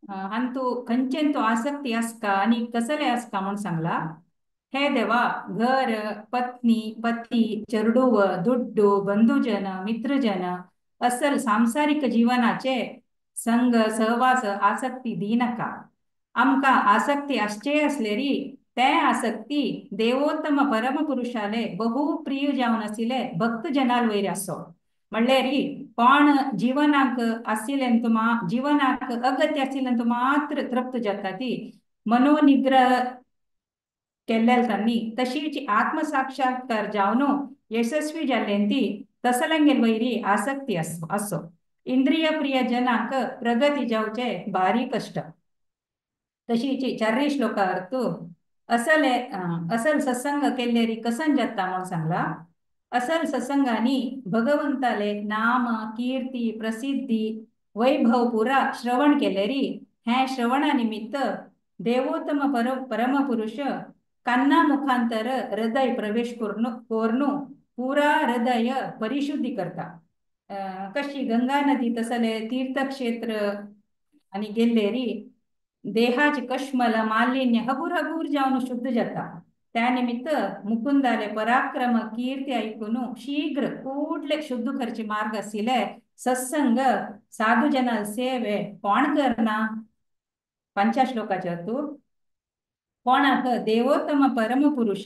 अंतू खंचेंतू आसक्ती आसका आणि कसले आसका म्हणून सांगला हे देवा घर पत्नी पती चरडुव दुड्डू बंधुजन मित्रजन असल सांसारिक जीवनाचे संग सहवास आसक्ती दीनका आमका आसक्ती आसचे असलेरी ते आसक्ती देवोत्तम परमपुरुषाले बहु प्रिय जावन आसिले भक्त जनाल वयर असो म्हणल्यारी पण जीवनाक आसिलेंत जीवनाक अगत्य आसिलेंत मात्र तृप्त जाता ती मनोनिग्रह केल्लेल तांणी तशीच आत्मसाक्षात्कार जावन यशस्वी जाल्लेंती तसलंगेल वैरी आसक्ती असो इंद्रिय प्रिय जनाक प्रगती जावचे भारी कष्ट तशीची 4 श्लोकार्थ असल सत्संग केल्लेरी कसन जाता म्हणून सांगला असल सत्संगानी भगवंताले नाम कीर्ती प्रसिद्धी वैभव पुरा श्रवण केलेरी हे श्रवणा निमित्त देवोत्तम परमपुरुष कान्ना मुखांतर हृदय प्रवेश कोरनो पुरा हृदय परिशुद्धी करता. कशी गंगा नदी तसले तीर्थक्षेत्र आणि गेल्लेरी देहाचे कश्मल मालिन्य हबूर हबूर जाऊन शुद्ध जाता. त्यानिमित्त मुकुंदाले पराक्रम कीर्ती ऐकून शीघ्र ಕೂಡ್ಲೆ शुद्ध करचे मार्ग आसिले सत्संग साधू जनाल सेवे कोण करना. पंचाश्लोकाचे तू कोणाक देवोत्तम परमपुरुष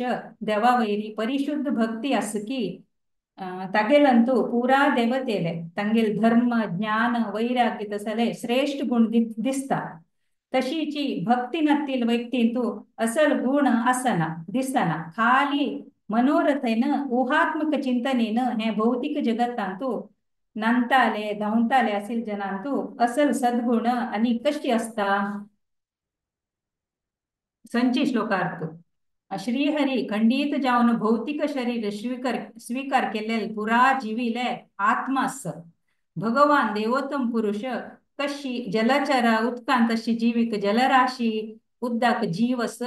देवावैरी परिशुद्ध भक्ती असकी तगेलंतू पुरा देवतेले तंगेल धर्म ज्ञान वैराग्य तसले श्रेष्ठ गुण दिसता. तशीची भक्ती नत्तील व्यक्तींतू असल गुण असना दिसना. खाली मनोरथेन ऊहात्मक चिंतनेन हे भौतिक जगतांतू नंताले धावताले असेल जनांतू असल सद्गुण आणि कशी असता. संची श्लोकार्थ श्रीहरी खंडित जाऊन भौतिक शरीर स्वीकार केलेले पुरा जीविले आत्मास भगवान देवोत्तम पुरुष कशी जलचर उत्कांत तशी जीविक जलराशी उद्दाक जीवस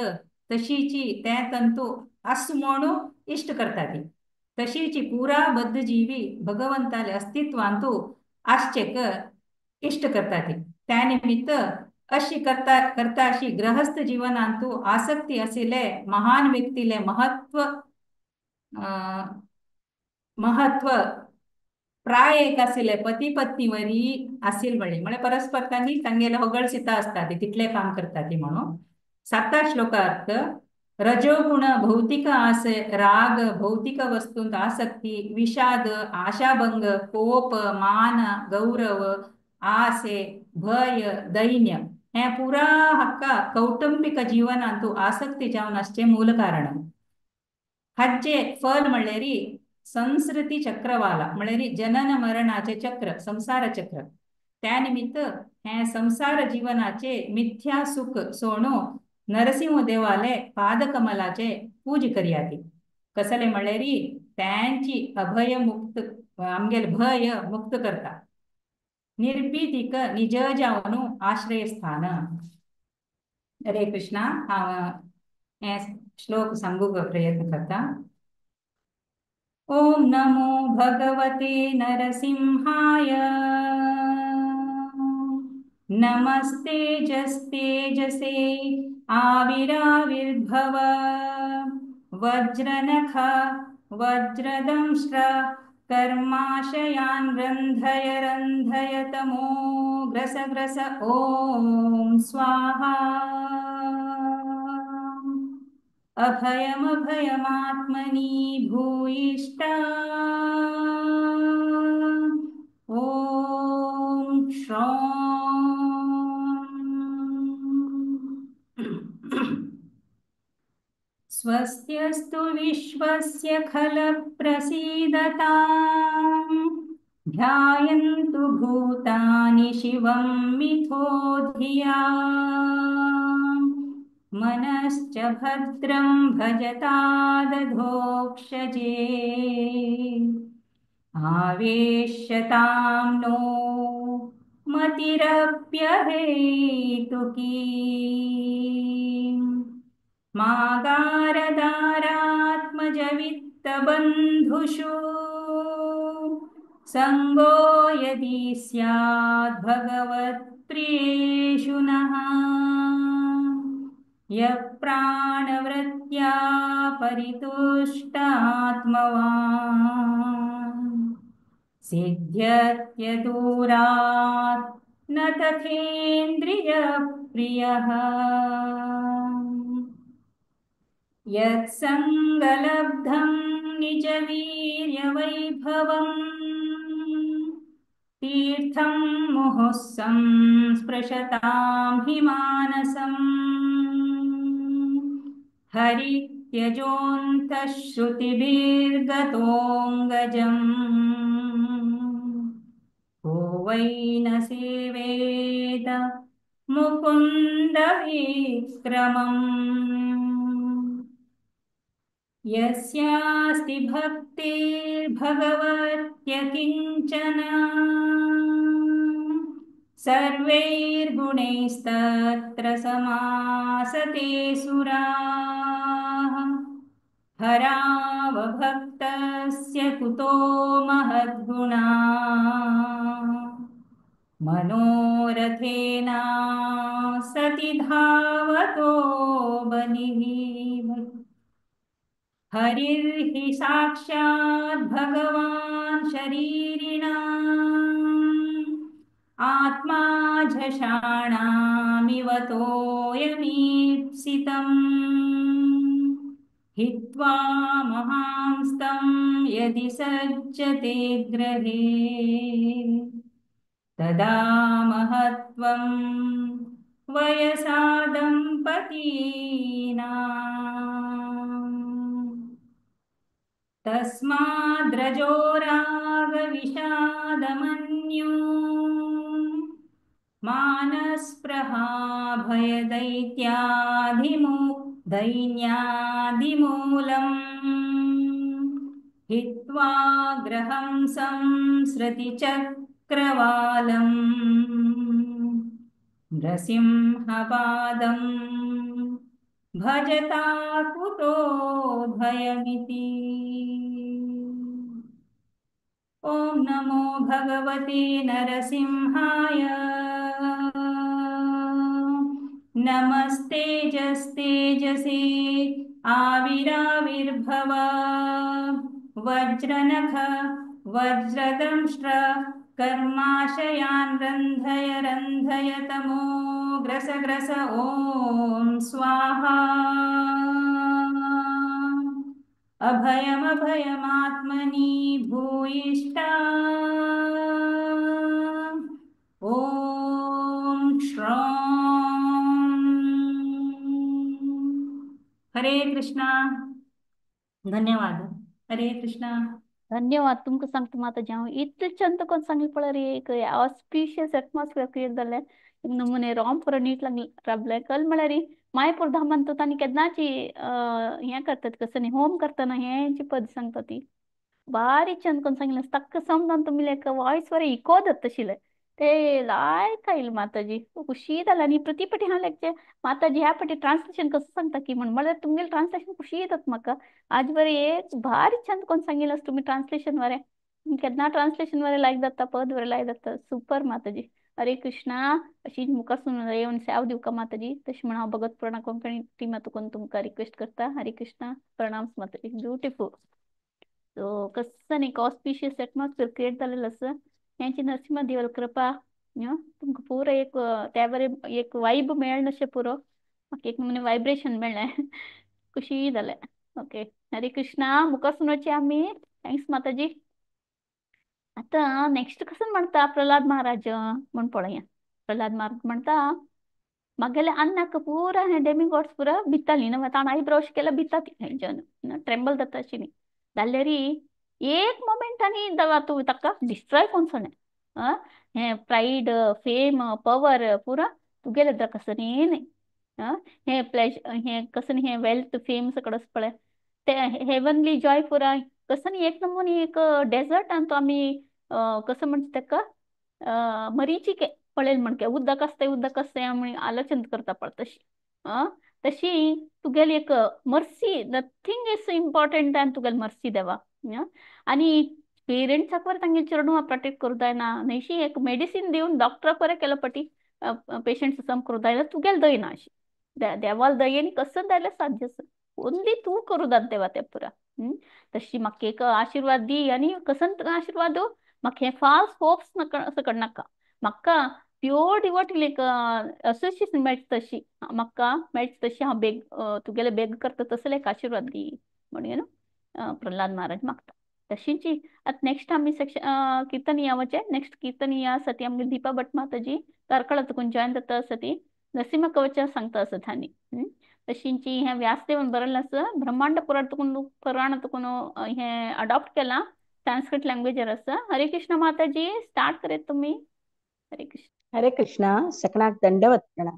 तशीची त्या तंतू अस म्हणू इष्ट करतात. तशीची पुरा बद्ध जीवी भगवंताले अस्तित्वांतू आश्चर्य इष्ट करतात. त्यानिमित्त अशी करता अशी गृहस्थ जीवनांतू आसक्ती असले महान व्यक्तीले महत्व प्राय एक असले पती पत्नीवरी असेल बळे म्हणजे परस्पर त्यांनी तंगेला होगळसिता असतात तिथले काम करतात म्हणून. 7 श्लोकार्थ रजोगुण भौतिक आसे राग भौतिक वस्तूंत आसक्ती विषाद आशाभंग कोप मान गौरव आसे भय दैन्य हे पुरा हक्क कौटुंबिक जीवनांतू आसक्ती जावन असचे मूल कारण. हाचे फल म्हणलेरी संस्कृती चक्रवाला म्हणलेरी जनन मरणाचे चक्र संसार चक्र. त्यानिमित्त हे संसार जीवनाचे मिथ्या सुख सोडो नरसिंह देवाले पादकमलाचे पूज करियाती. कसले म्हणलेरी त्यांची अभय मुक्त आमगेल भय मुक्त करता. निर्भीतिक निज जावनु आश्रय स्थान. हरे कृष्णा. हा श्लोक सांगू प्रयत्न करता. ओम नमो भगवते नरसिंहाय नमस्ते जस्तेजसे आविराविर्भव वज्रनख वज्रदंष्ट्र कर्माशयान् रन्धय रन्धय तमो ग्रस ग्रस ओम स्वाहा. अभयमभयमात्मनि भूयिष्ठा ओम श्रौं. स्वस्त्यस्तु विश्वस्य खल प्रसीदताम् ध्यायन्तु भूतानि शिवं मिथो धिया मनश्च भद्रं भजतादधोक्षजे आवेश्यतां नो मतिरप्यहेतुकी मागारदारात्मजवित्तबन्धुषु संगो यदि स्यात् भगवत्प्रियेषु नः यः प्राणवृत्त्या परितुष्टात्मवान् सिद्ध्यत्यदूरात् न तथेन्द्रियप्रियः यत्सङ्गलब्धं निजवीर्यवैभवम् तीर्थं मुहुः स्पृशतां हि मानसम् हरित्यजोऽन्तः श्रुतिभिर्गतोऽङ्गजम् को वै न सेवेत मुकुन्दविक्रमम् यस्यास्ति भक्तिर्भगवत्यकिञ्चन सर्वैर्गुणैस्तत्र समासते सुराः हरावभक्तस्य कुतो महद्गुणा मनोरथेन सति धावतो बलिः हरिर्हि साक्षात् भगवान् शरीरिणाम् आत्मा झषाणामिव तोयमीप्सितम् हित्वा महांस्तं यदि सज्जते ग्रहे तदा महत्त्वं वयसा दम्पतीनाम् तस्माद्रजोरागविषादमन्यो मानस्पृहा दैन्यादिमूलम् हित्वा ग्रहं संसृतिचक्रवालम् नृसिंहपादं भजता कुतो भयमिति। ॐ नमो भगवते नरसिंहाय नमस्तेजस्तेजसे आविराविर्भव वज्रनख वज्रदंष्ट्र कर्माशयान् रन्धय रन्धय तमो ग्रस ग्रस ॐ स्वाहा अभयमभयमात्मनि भूयिष्ठा ॐ श्रौं हरे कृष्णा धन्यवाद हरे कृष्णा धन्यवाद तुमकां सांगता माताजी हांव इतलें चंद करून सांगलें पळय रे एक ऑस्पिशियस एटमॉस्फियर क्रिएट जाल्लें एक नमुने रोम पुरो नीट राबलें कल म्हळ्यार मायपूर धामान तो तांणी केन्नाची हें करतात कसं न्ही होम करतना हेंची पद सांगता ती भारी चंद करून सांगिल्लें ताका समजावन तुमी लायक वॉयस वर इको जाता तशिल्लें ते लायक आयलें माताजी खुशी जालें आनी प्रती फाटी हांव लायक माताजी ह्या फाटी ट्रान्सलेशन कसं सांगता की म्हण म्हळ्यार तुमगेलें ट्रान्सलेशन खुशी येतात म्हाका आज बरें एक भारी चंद करून सांगिल्लें तुमी ट्रान्सलेशन वरें केन्ना ट्रान्सलेशन वरें लायक जाता पद वरें लायक जाता सुपर माताजी हरे कृष्णा अशी मुखार येवन सेवा दिवका माताजी तशें म्हण हांव भगत पुराणा कोंकणी टिमा तुकोन तुमकां रिक्वेस्ट करता हरे कृष्णा प्रणाम माताजी ब्युटिफूल सो कसं न्ही ऑस्पिशियस एटमॉस्फियर क्रिएट जालेलं आसा हेंची नरसिंह देवाल कृपा तुमकां पुरो एक त्या बरें एक वायब मेळ्ळें अशें पुरो म्हाका एक नमुने वायब्रेशन मेळ्ळें खुशी जालें ओके हरे कृष्णा मुखार सुनोवची आमी थँक्स माताजी आतां नेक्स्ट कसं म्हणटा प्रल्हाद महाराज म्हण पळया प्रल्हाद महाराज म्हणटा म्हागेले अन्नाक पुरा हें डेमिगॉड्स पुरा भितालीं ना ताण आयब्रोश केला भिता ती हेंच्यान ट्रेंबल जाता अशी न्ही जाल्यार एक मोमेंटांनी तूं ताका डिस्ट्रॉय कोन्न सोणें हें प्रायड फेम पवर पुरा तुगेले कसं न्ही न्ही हें हें कसं न्ही हें वेल्थ फेम सकट आसा पळय ते हेवनली जॉय पुरा कसं न्ही एक नमुनी एक डेजर्टान तो आमी कसं म्हणटा ताका मरीचिके पळयल म्हणके उदक आसता आमी आलोचन करता पळय तशी तशी तुगेली एक mercy nothing is important than तुगेली मर्सी देवा आनी पेरेंट्साक वर तांगे चेडूं प्रोटेक्ट करूं जायना न्हयशी एक मेडिसीन दिवन डॉक्टराक बरें केलो पटी पेशंट्स सम करूं जायना तुगेले दयना अशी देवाल दयेनी कसं जाल्यार साध्य आसा ओन्ली तूं करूं जाता देवा तें पुरा तशी म्हाका एक आशिर्वाद दी आनी कसं आशिर्वाद म्हाका हें फाल्स होप्स सकट नाका म्हाका प्युअर डिवोटी लायक असोसिएशन मेळटा तशी म्हाका मेळटा तशी हांव बेग तुगेले बेग करता तसो एक आशिर्वाद दी म्हणून प्रल्हाद महाराज मागता तशींची आतां नेक्स्ट आमी सेक्शन कीर्तन यावचे नेक्स्ट कीर्तन या सती आमगे दीपा भट माताजी कारकळा तुकून जॉयन जाता सती नरसिंह कवचा सांगता आसत हांणी तशींची हें व्यासदेवन बरयल्लें आसा ब्रह्मांड पुराण तुकून हें अडॉप्ट केलां संस्कृत लँग्वेजर आसा हरे कृष्ण माताजी स्टार्ट करेत तुमी हरे कृष्ण हरे कृष्णा सकणाक दंडवत प्रणाम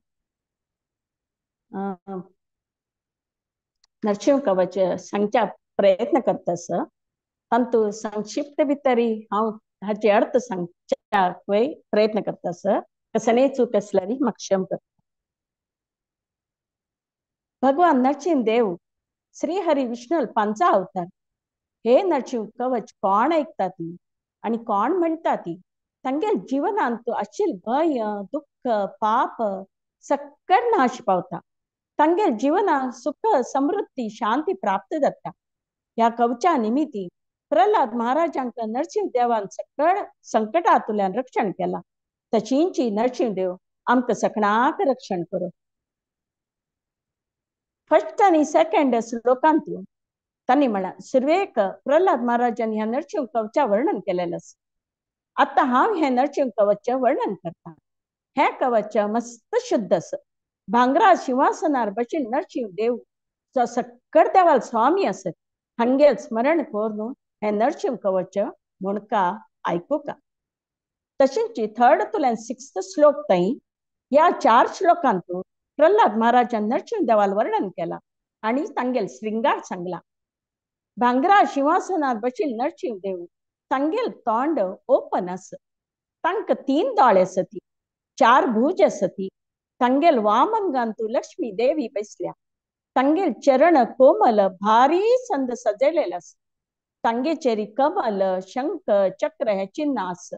नरसिंह कवच सांगच्या प्रयत्न करतास परंतु संक्षिप्त भितरी हांव हाचे अर्थ सांगच्या प्रयत्न करतास कसले चूक असल्यानी म्हाका क्षम कर भगवान नरसिंह देव श्रीहरी विष्णू पांचा अवतार. हे नरसिंह कवच कोण ऐकता ती आणि कोण म्हणता ती. तांगेल जीवनांत आशिल भय दुःख पाप सक्कड नाश पावता. तांगेल जीवना सुख समृद्धी शांती प्राप्त जाता. या कवचा निमित्ती प्रल्हाद महाराजांका नरसिंह देवान सकळ संकटातुल्यान रक्षण केला. तशींची नरसिंह देव आमक सकणाक रक्षण करो. फर्स्ट आणि सेकंड श्लोकांतून त्यांनी म्हणा सुरवेक प्रल्हाद महाराजांनी ह्या नरसिंह कवचा वर्णन केलेलं. आता हांव हे नरसिंह कवच वर्णन करता. हे कवच मस्त शुद्ध अस. भांगरा सिंहासनार बशील नरसिंह देव जो सक्कड देवाल स्वामी असत. हंगेल स्मरण करून हे नरसिंह कवच मुणका ऐकू का. तशींच थर्ड तुल्यान 6th श्लोक ताई या 4 श्लोकांतून प्रल्हाद महाराजान नरसिंह देवाल वर्णन केला आणि तांगेल श्रृंगार सांगला. भांगरा सिंहासनार बशील नरसिंह देव तांगेल तोंड ओपन अस. तांक 3 दोळे असती, 4 भुज असती. तांगेल वामंगांतू लक्ष्मी देवी बसल्या. तांगेल चरण कोमल भारी संद सजलेला अस. तांगेचेरी कमल शंख चक्र हे चिन्ह अस.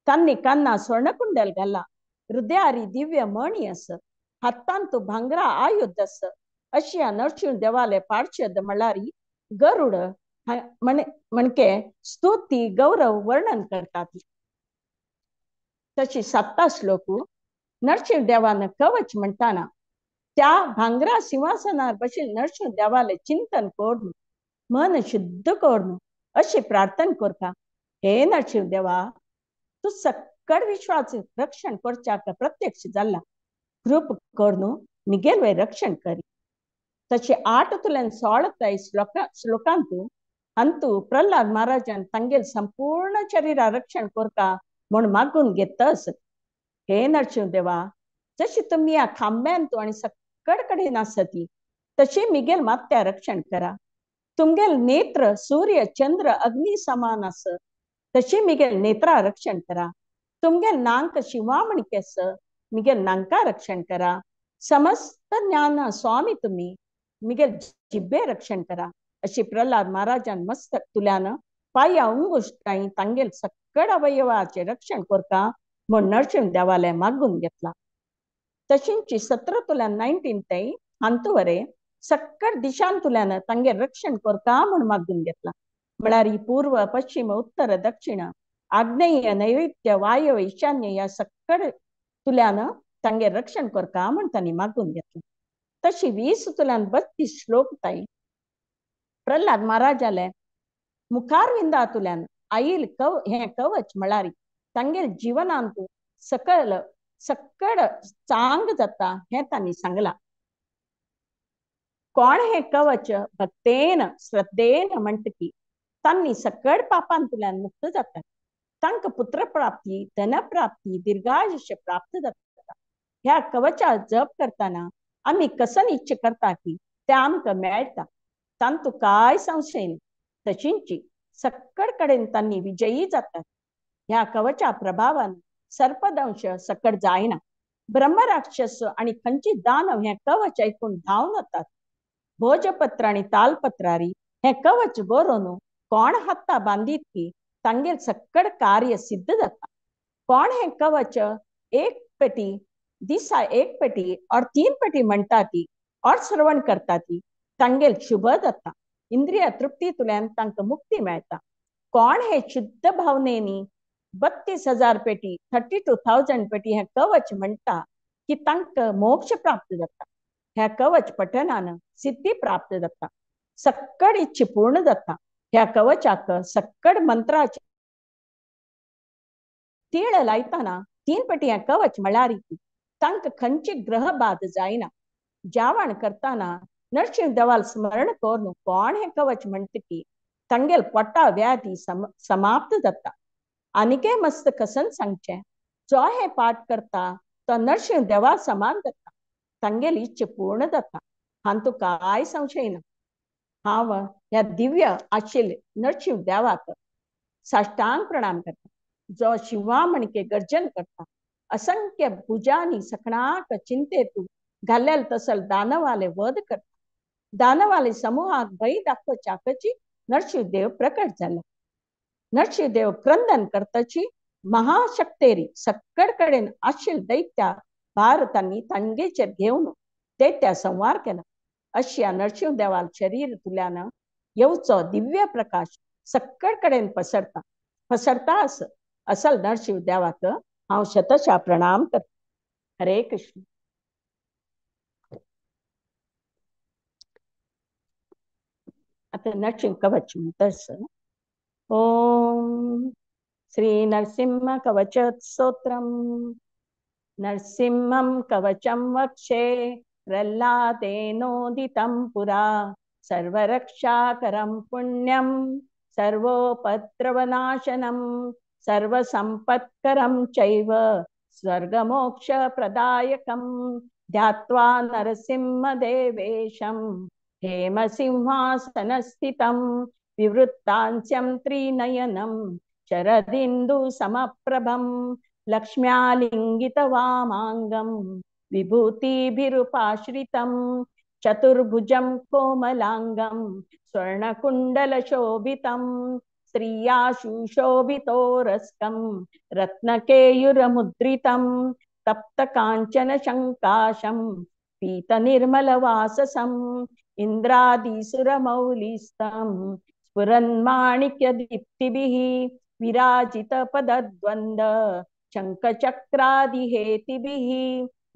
तांनी कान्ना स्वर्णकुंडल घाला. हृदयारी दिव्य मणी अस. हातांतू भांगरा आयुध अस. अशी नरसिंह देवाले पार्षद मळारी गरुड म्हणके स्तुती गौरव वर्णन करतात. तशी 7 श्लोक नरसिंह देवान कवच म्हणताना त्या भांगरा सिंहासनार बशील नरसिंह देवाले चिंतन करून मन शुद्ध करून अशी प्रार्थना करता. हे नरसिंह देवा तू सक्कड विश्वाचे रक्षण करच्याक प्रत्यक्ष जाला. कृप करून निगेल वे रक्षण करी. तशी 8 तुल्यान 16 श्लोकांतून अंतू प्रल्हाद महाराजान तांगेल संपूर्ण शरीरा रक्षण करता म्हण मागून घेत असत. हे नरसिंह देवा जशी तुम्ही या खांब्यांतू आणि सक्कड कडेन आसती तशी मिगेल मात्या रक्षण करा. तुमगेल नेत्र सूर्य चंद्र अग्नी समान अस तशी मिगेल नेत्रा रक्षण करा. तुमगेल नांक शिवामणिके अस मिगेल नांका रक्षण करा. समस्त ज्ञान स्वामी तुम्ही मिगेल जिब्बे रक्षण करा. अशी प्रल्हाद महाराजान मस्तक तुल्यान पाया उंगुष्टाई तांगेल सक्कड अवयवाचे रक्षण करता म्हण नरसिंह देवालय मागून घेतला. तशींची 17 तुल्यान 19 ताई अंतवरे सक्कड दिशान तुल्यान तांगे रक्षण करता म्हण मागून घेतला. म्हळ्यार पूर्व पश्चिम उत्तर दक्षिण आग्नेय नैऋत्य वायव्य ईशान्य या सक्कड तुल्यान तांगे रक्षण करता म्हण तांणी मागून घेतला. तशी 20 तुल्यान 32 श्लोक ताई प्रल्हाद महाराजाले मुखार विंदा तुल्यान आईल हे कवच म्हळ्यार तांगेल जीवनांतू सक्कड चांग जाता हे तांणी सांगला. कोण हे कवच भक्तेन श्रद्धेन म्हणटकी तांणी सक्कड पापांतुल्यान मुक्त जातात. तांक पुत्र प्राप्ती धन प्राप्ती दीर्घायुष्य प्राप्त जाता. ह्या कवचा जप करताना आम्ही कसन इच्छा करता की ते आमकां मेळटा. तांतू काय संशय नाही. तशींची सक्कड कडेन तांणी विजयी जातात. ह्या कवचा प्रभावान सर्पदंश सकट जायना. ब्रह्मराक्षस आणि खंची दानव हे कवच ऐकून धावून येतात. भोजपत्र आणि तालपत्रारी हे कवच बरोवन कोण हाता बांधीत की तांगेल सक्कड कार्य सिद्ध जाता. कोण हे कवच एक पेटी दिसा एक पेटी और 3 पेटी म्हणता ती और श्रवण करता ती तांगेल शुभ जाता. इंद्रिय तृप्ती तुल्यान तांकां मुक्ती मेळता. कोण हे शुद्ध भावनेनी 32,000 पेटी 32,000 पेटी हे कवच म्हणता की तांकां मोक्ष प्राप्त जाता. ह्या कवच पठनान सिद्धी प्राप्त जाता. सक्कड इच्छा पूर्ण जाता. ह्या कवचाक सक्कड मंत्राचे तीळ लायताना 3 पेटी हे कवच म्हळ्यार तांकां खंयची ग्रह बाध जायना. जेवण करताना नरसिंह देवाल स्मरण करून कोण हे कवच म्हणटा की तांगेल पोटा व्याधी समाप्त जाता. आनिके मस्त कसन सांगचे जो हे पाठ करता तो नरसिंह देवा समान जाता. तांगेल इच्छा पूर्ण जाता. हांतू काय संशय ना. हांव ह्या दिव्य आशिल्ले नरसिंह देवाक साष्टांग प्रणाम करता. जो शिवामणके गर्जन करता. असंख्य भुजांनी सखणाक चिंतेतू घालेल तसल दानवाले वध करता. दानवाले समूहात भय दाखवच्याकची नरसिंहदेव प्रकट झाला. नरसिंहदेव क्रंदन करतची महाशक्तेरी सक्कडकडेन आशिल दैत्या भारतांनी तांगेचेर घेऊन दैत्या संवार केला. अशा नरसिंहदेवाल शरीर तुल्यानं येवचो दिव्य प्रकाश सक्कडकडेन पसरता असल नरसिंहदेवाक हांव शतशा प्रणाम करता. हरे कृष्ण. आता नरसिंह कवच म्हणतस. ओम श्री नरसिंह कवच स्तोत्रम. नरसिंहं कवचं वक्षे प्रह्लादेनोदितं पुरा सर्वरक्षाकरं पुण्यं सर्वोपद्रवनाशनं सर्वसम्पत्करं चैव स्वर्गमोक्षप्रदायकं ध्यात्वा नरसिंहदेवेशं हेमसिंहासनस्थितं विवृत्तांस्यं त्रिनयनं शरदिन्दुसमप्रभं लक्ष्म्यालिङ्गितवामाङ्गं विभूतिभिरुपाश्रितं चतुर्भुजं कोमलाङ्गं स्वर्णकुण्डलशोभितं श्रिया सुशोभितोरस्कं रत्नकेयूरमुद्रितं तप्तकाञ्चनशङ्काशं पीतनिर्मलवाससं इन्द्रादिसुरमौलिस्तं स्फुरन्माणिक्यदीप्तिभिः विराजितपदद्वन्द्व शङ्खचक्रादिहेतिभिः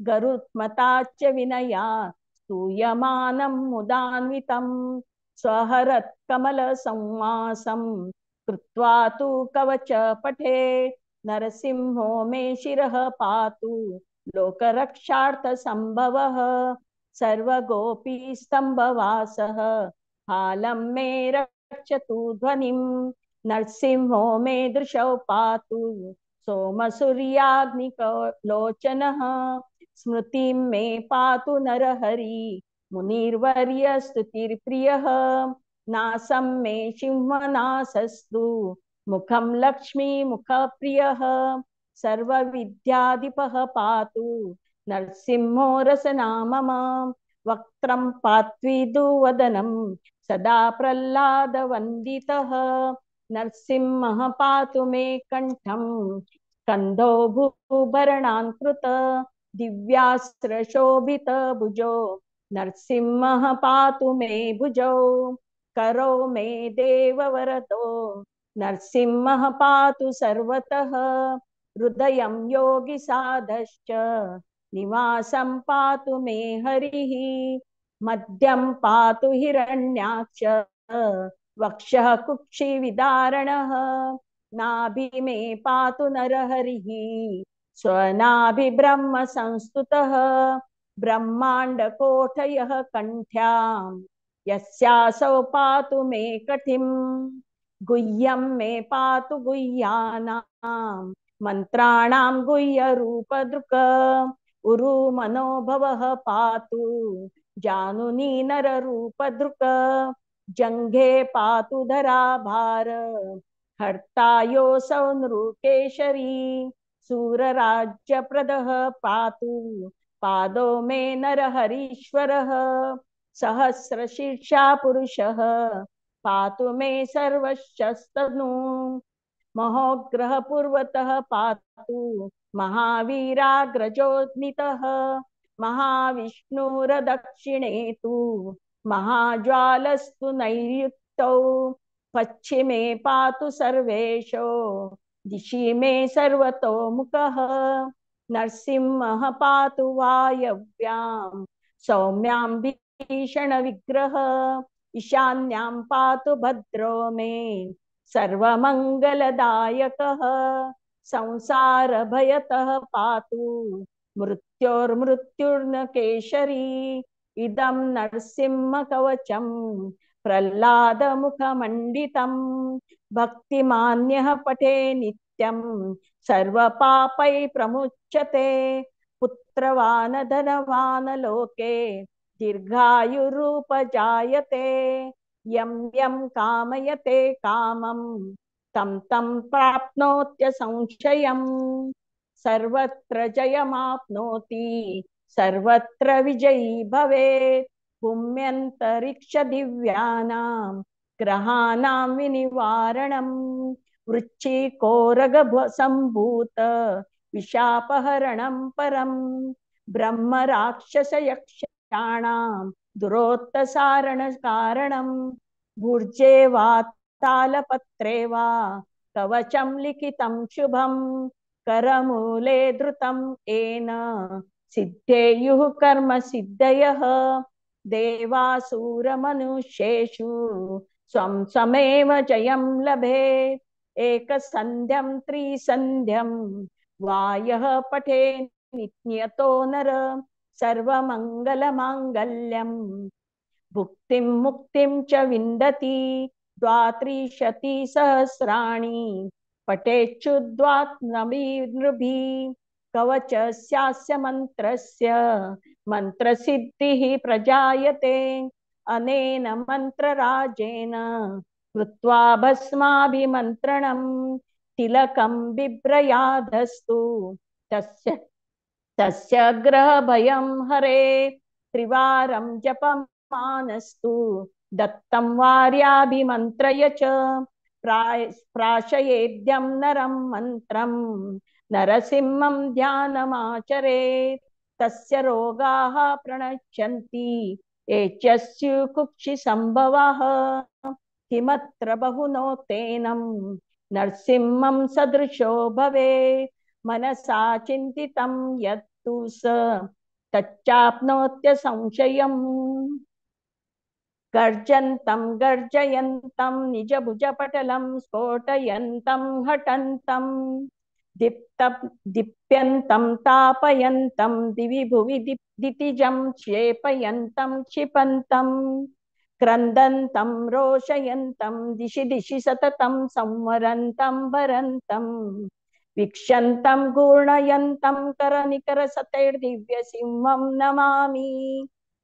गरुत्मताच्च विनया स्तूयमानं मुदान्वितं स्वहरत्कमलसंवासं कृत्वा तु कवच पठे नरसिंहो मे शिरः पातु लोकरक्षार्थसम्भवः सर्वगोपीस्तम्भवासः हालं मे रक्षतु ध्वनिं नरसिंहो मे दृशौ पातु सोमसूर्याग्निलोचनः स्मृतिं मे पातु नरहरि मुनिर्वर्य स्तुतिर्प्रियः नासं मे सिंहनासस्तु मुखं लक्ष्मीमुखप्रियः सर्वविद्याधिपः पातु नरसिंहो रसनामम वक्त्रं पात्विदुवदनं सदा प्रह्लादवन्दितः नरसिंहः पातु मे कण्ठं स्कन्धो भूभरणान्कृत दिव्यास्त्रशोभितभुजो नरसिंहः पातु मे भुजौ करो मे देववरदो नरसिंहः पातु सर्वतः हृदयं योगिसाधश्च निवासं पातु मे हरिः मध्यं पातु हिरण्याक्ष वक्षः कुक्षिविदारणः नाभि मे पातु नरहरिः स्वनाभिब्रह्म संस्तुतः ब्रह्माण्डकोटयः कण्ठ्यां यस्यासौ पातु मे कटिं गुह्यं मे पातु गुह्यानां मन्त्राणां गुह्यरूपदृक् उरु मनोभवः पातु जानुनी नररूपदृक् जङ्घे पातु धराभार हर्ता योऽसौ नृकेशरी सूरराज्यप्रदः पातु पादो मे नरहरीश्वरः सहस्रशीर्षा पुरुषः पातु मे सर्वशस्तनु महोग्रह पूर्वतः पातु महावीराग्रजोन्नितः महाविष्णुरदक्षिणे तु महाज्वालस्तु नैऋत्यौ पश्चिमे पातु सर्वेशो दिशि मे सर्वतोमुखः नरसिंहः पातु वायव्यां सौम्यां भीषणविग्रह ईशान्यां पातु भद्रो मे सर्वमङ्गलदायकः संसारभयतः पातु मृत्योर्मृत्युर्नकेशरी इदं नरसिंहकवचं प्रह्लादमुखमण्डितं भक्तिमान्यः पठे नित्यं सर्वपापै प्रमुच्यते पुत्रवान् धनवान् लोके दीर्घायुरूपजायते यं यं कामयते कामं तं तं प्राप्नोत्य संशयम् सर्वत्र जयमाप्नोति सर्वत्र विजयी भवेत् भूम्यन्तरिक्ष दिव्यानां ग्रहाणां विनिवारणं वृश्चिकोरग सम्भूत विशापहरणं परं ब्रह्म राक्षस यक्षाणां दुरोत्तसारण कारणं भुर्जे वा तालपत्रे वा कवचं लिखितं शुभं करमूले धृतं येन सिद्धेयुः कर्म सिद्धयः देवासुरमनुष्येषु स्वं स्वमेव जयं लभेत् एकसन्ध्यं त्रिसन्ध्यं वायः पठे नित्यतो नर सर्वमङ्गलमाङ्गल्यं भुक्तिं मुक्तिं च विन्दति द्वात्रिशति सहस्राणि पठेच्छुद्वात्नभिर्नृभिः कवचस्यास्य मन्त्रस्य मन्त्रसिद्धिः प्रजायते अनेन मन्त्रराजेन कृत्वा भस्माभिमन्त्रणं तिलकं बिभ्रयाधस्तु तस्य ग्रहभयं हरे त्रिवारं जपमानस्तु दत्तं वार्याभिमन्त्रय च प्राशयेद्यं नरं मन्त्रं नरसिंहं ध्यानमाचरेत् तस्य रोगाः प्रणश्यन्ति एचस्युकुक्षिसम्भवः किमत्र बहुनोतेनं नरसिंहं सदृशो भवेत् मनसा चिन्तितं यत्तु स तच्चाप्नोत्य संशयम् गर्जन्तं गर्जयन्तं निजभुजपटलं स्फोटयन्तं हठन्तं दीप्यन्तं तापयन्तं दिवि भुवि दितिजं क्षेपयन्तं क्षिपन्तं क्रन्दन्तं रोषयन्तं दिशि दिशि सततं संवरन्तं भरन्तं वीक्षन्तं घूर्णयन्तं करनिकरसतैर्दिव्यसिंहं नमामि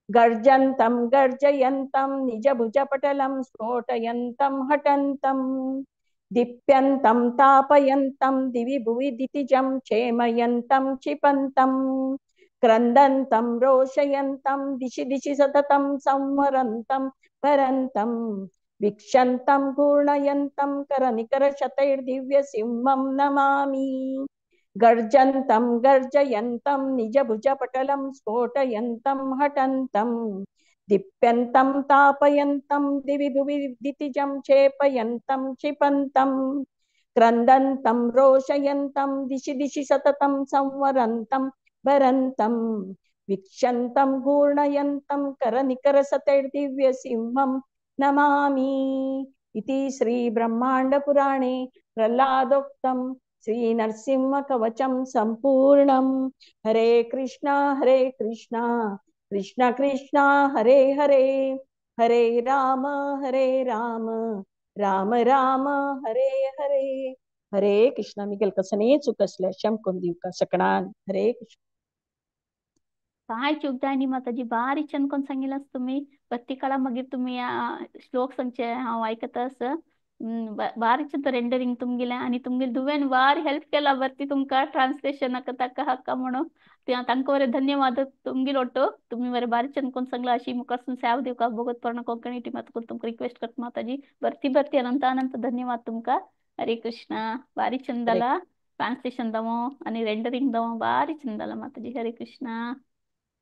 गर्जन्तं गर्जयन्तं निजभुजपटलं स्फोटयन्तं हठन्तं दीप्यन्तं तापयन्तं दिवि भुवि दितिजं क्षेमयन्तं क्षिपन्तं क्रन्दन्तं रोषयन्तं दिशि दिशि सततं संवरन्तं भरन्तं वीक्षन्तं घूर्णयन्तं करनिकरशतैर्दिव्यसिंहं नमामि गर्जन्तं गर्जयन्तं निजभुजपटलं स्फोटयन्तं हठन्तं दीप्यन्तं तापयन्तं दिवि भुवि दितिजं क्षेपयन्तं क्षिपन्तं क्रन्दन्तं रोषयन्तं दिशि दिशि सततं संवरन्तं भरन्तं वीक्षन्तं घूर्णयन्तं करनिकरसतैर्दिव्यसिंहं नमामि इति श्रीब्रह्माण्डपुराणे प्रह्लादोक्तं श्रीनरसिंहकवचं सम्पूर्णं हरे कृष्णा कृष्ण कृष्ण हरे हरे हरे राम राम राम हरे हरे हरे कृष्ण मिगल कसने चुकसल्या शंकुन दिवका सकणान हरे कृष्ण काय चूक जायनी माताजी बारी छान कोण सांगितलंस तुम्ही प्रत्येक काळा मागीर तुम्ही श्लोक सांगचे हांव आयकता बारी छान रेंडरिंग तुमगेलें आनी तुमगेले दुवेन वार हेल्प केला बरती तुमकां ट्रान्सलेशन ताका हाका म्हणून तांकां बरें धन्यवाद तुमगेलो ओटो तुम्ही बरें बारी छान कोण सांगला अशी मुखारसून सेवा दिवका भगवत पर्ण कोंकणी टिमात करून तुमकां रिक्वेस्ट करता माताजी भरती अनंत अनंत धन्यवाद तुमकां हरे कृष्णा बारी छान जाला ट्रान्सलेशन दवो आनी रेंडरिंग दवो बारी छान जाला माताजी हरे कृष्णा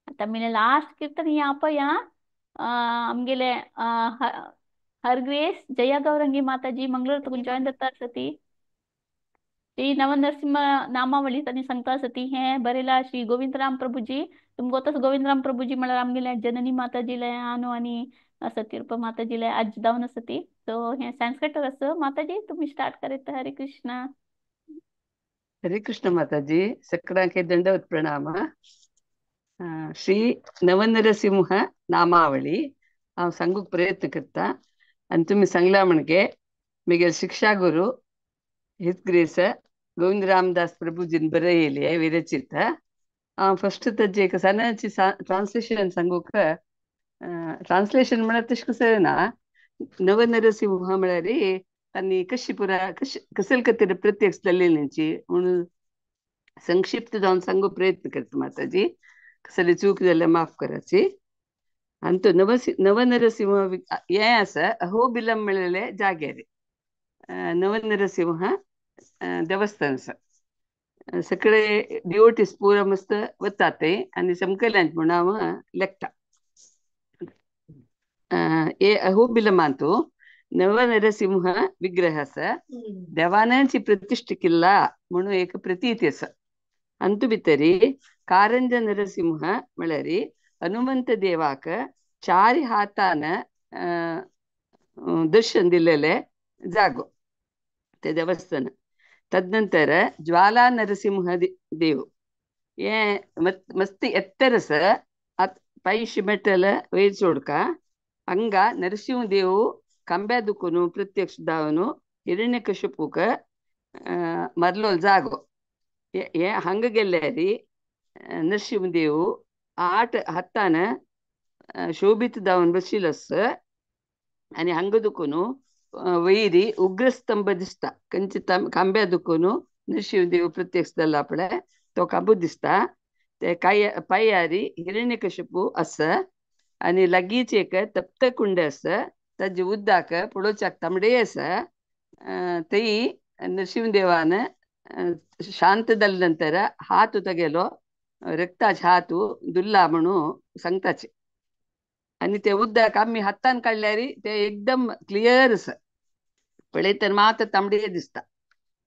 आता मैंने लास्ट कीर्तन यहाँ पर आमगेले हरग्रेस जया गौरंगी माता जी मंगलोर तुम जॉइन दत्ता सती श्री नवनरसिंह नामावली तनी संगता सती हैं बरेला श्री गोविंदराम प्रभु जी तुम गोतस गोविंदराम प्रभु जी मला आमगेले जननी माता जी लय आनो आणि सतीरूप माता जी लय आज दावन सती तो हे संस्कृत रस माता जी तुम्ही स्टार्ट करेत हरे कृष्णा माताजी सकड़ा के दंडवत प्रणाम श्री नवनरसिंह नामावली हांव सांगूक प्रयत्न करता आनी तुमी सांगला म्हणजे म्हगे शिक्षा गुरु हिज ग्रेस गोविंद रामदास प्रभुजीन बरयले विरचित हांव फस्ट ताजे एक सनाची ट्रान्सलेशन सांगूक ट्रान्सलेशन म्हळ्यार तशें कसं ना नवनरसिंह म्हळ्यार तांणी कशी पुरा कसल खातीर प्रत्यक्ष जाल्लेलींची म्हणून संक्षिप्त जावन सांगूक प्रयत्न करता माताजी कसली चूक जाल्यार माफ कराची ಅಂತೂ नवनरसिंह हें आसा अहोबिलम म्हणलेले जाग्यार नवनरसिंह देवस्थान आसा. सगळे डिवोटीस पुरा मस्त वतात थंय आनी समकल्यांत म्हूण हांव लेखता. हे अहोबिलमांतू नवनरसिंह विग्रह आसा. देवानांची प्रतिश्ठा केला म्हणून एक प्रतीती आसा. अंतू भितरी कारंज नरसिंह म्हळ्यार हनुमंत देवाक 4 हातान दर्शन दिलेले जागो ते देवस्थान. तदनंतर ज्वाला नरसिंह देव हे मस्त ಎತ್ತರಸ ಪೈಶ್ ಮೆಟ್ಟಲ ವೈರ್ ಚೋಡ್ಕ ಹಂಗ ನರಸಿಂಹ ದೇವು ಕಂಬ್ಯಾದುಕುನು ಪ್ರತ್ಯಕ್ಷ ದಾವನು ಹಿರಣ್ಯಕಶಿಪುಕ ಮರ್ಲೋಲ್ ಜಾಗೋ ಹಂಗ ಗೆಲ್ಲಾರಿ नरसिंहदेव 8 हातान शोभित दावन बशिलस आणि हंग दुखून वैरी उग्रस्तंभ दिसता. कंची खांब्या दुखून नरसिंहदेव प्रत्यक्ष जाल्लो आपले तो खांबो दिसता. ते पायारी हिरण्यकशिपू आसा आणि लागींच एक तप्त कुंड आसा. ताजे उद्दाक पळोवच्याक तांबडे आसा. थंय नरसिंहदेवान शांत जाले नंतर हात तेगेलो रक्ताचे हात दुल्ला म्हणून सांगताचे. आणि ते उद्दाक आम्ही हातान काढल्यार ते एकदम क्लियर आसा. पळयतना मात तांबडे दिसता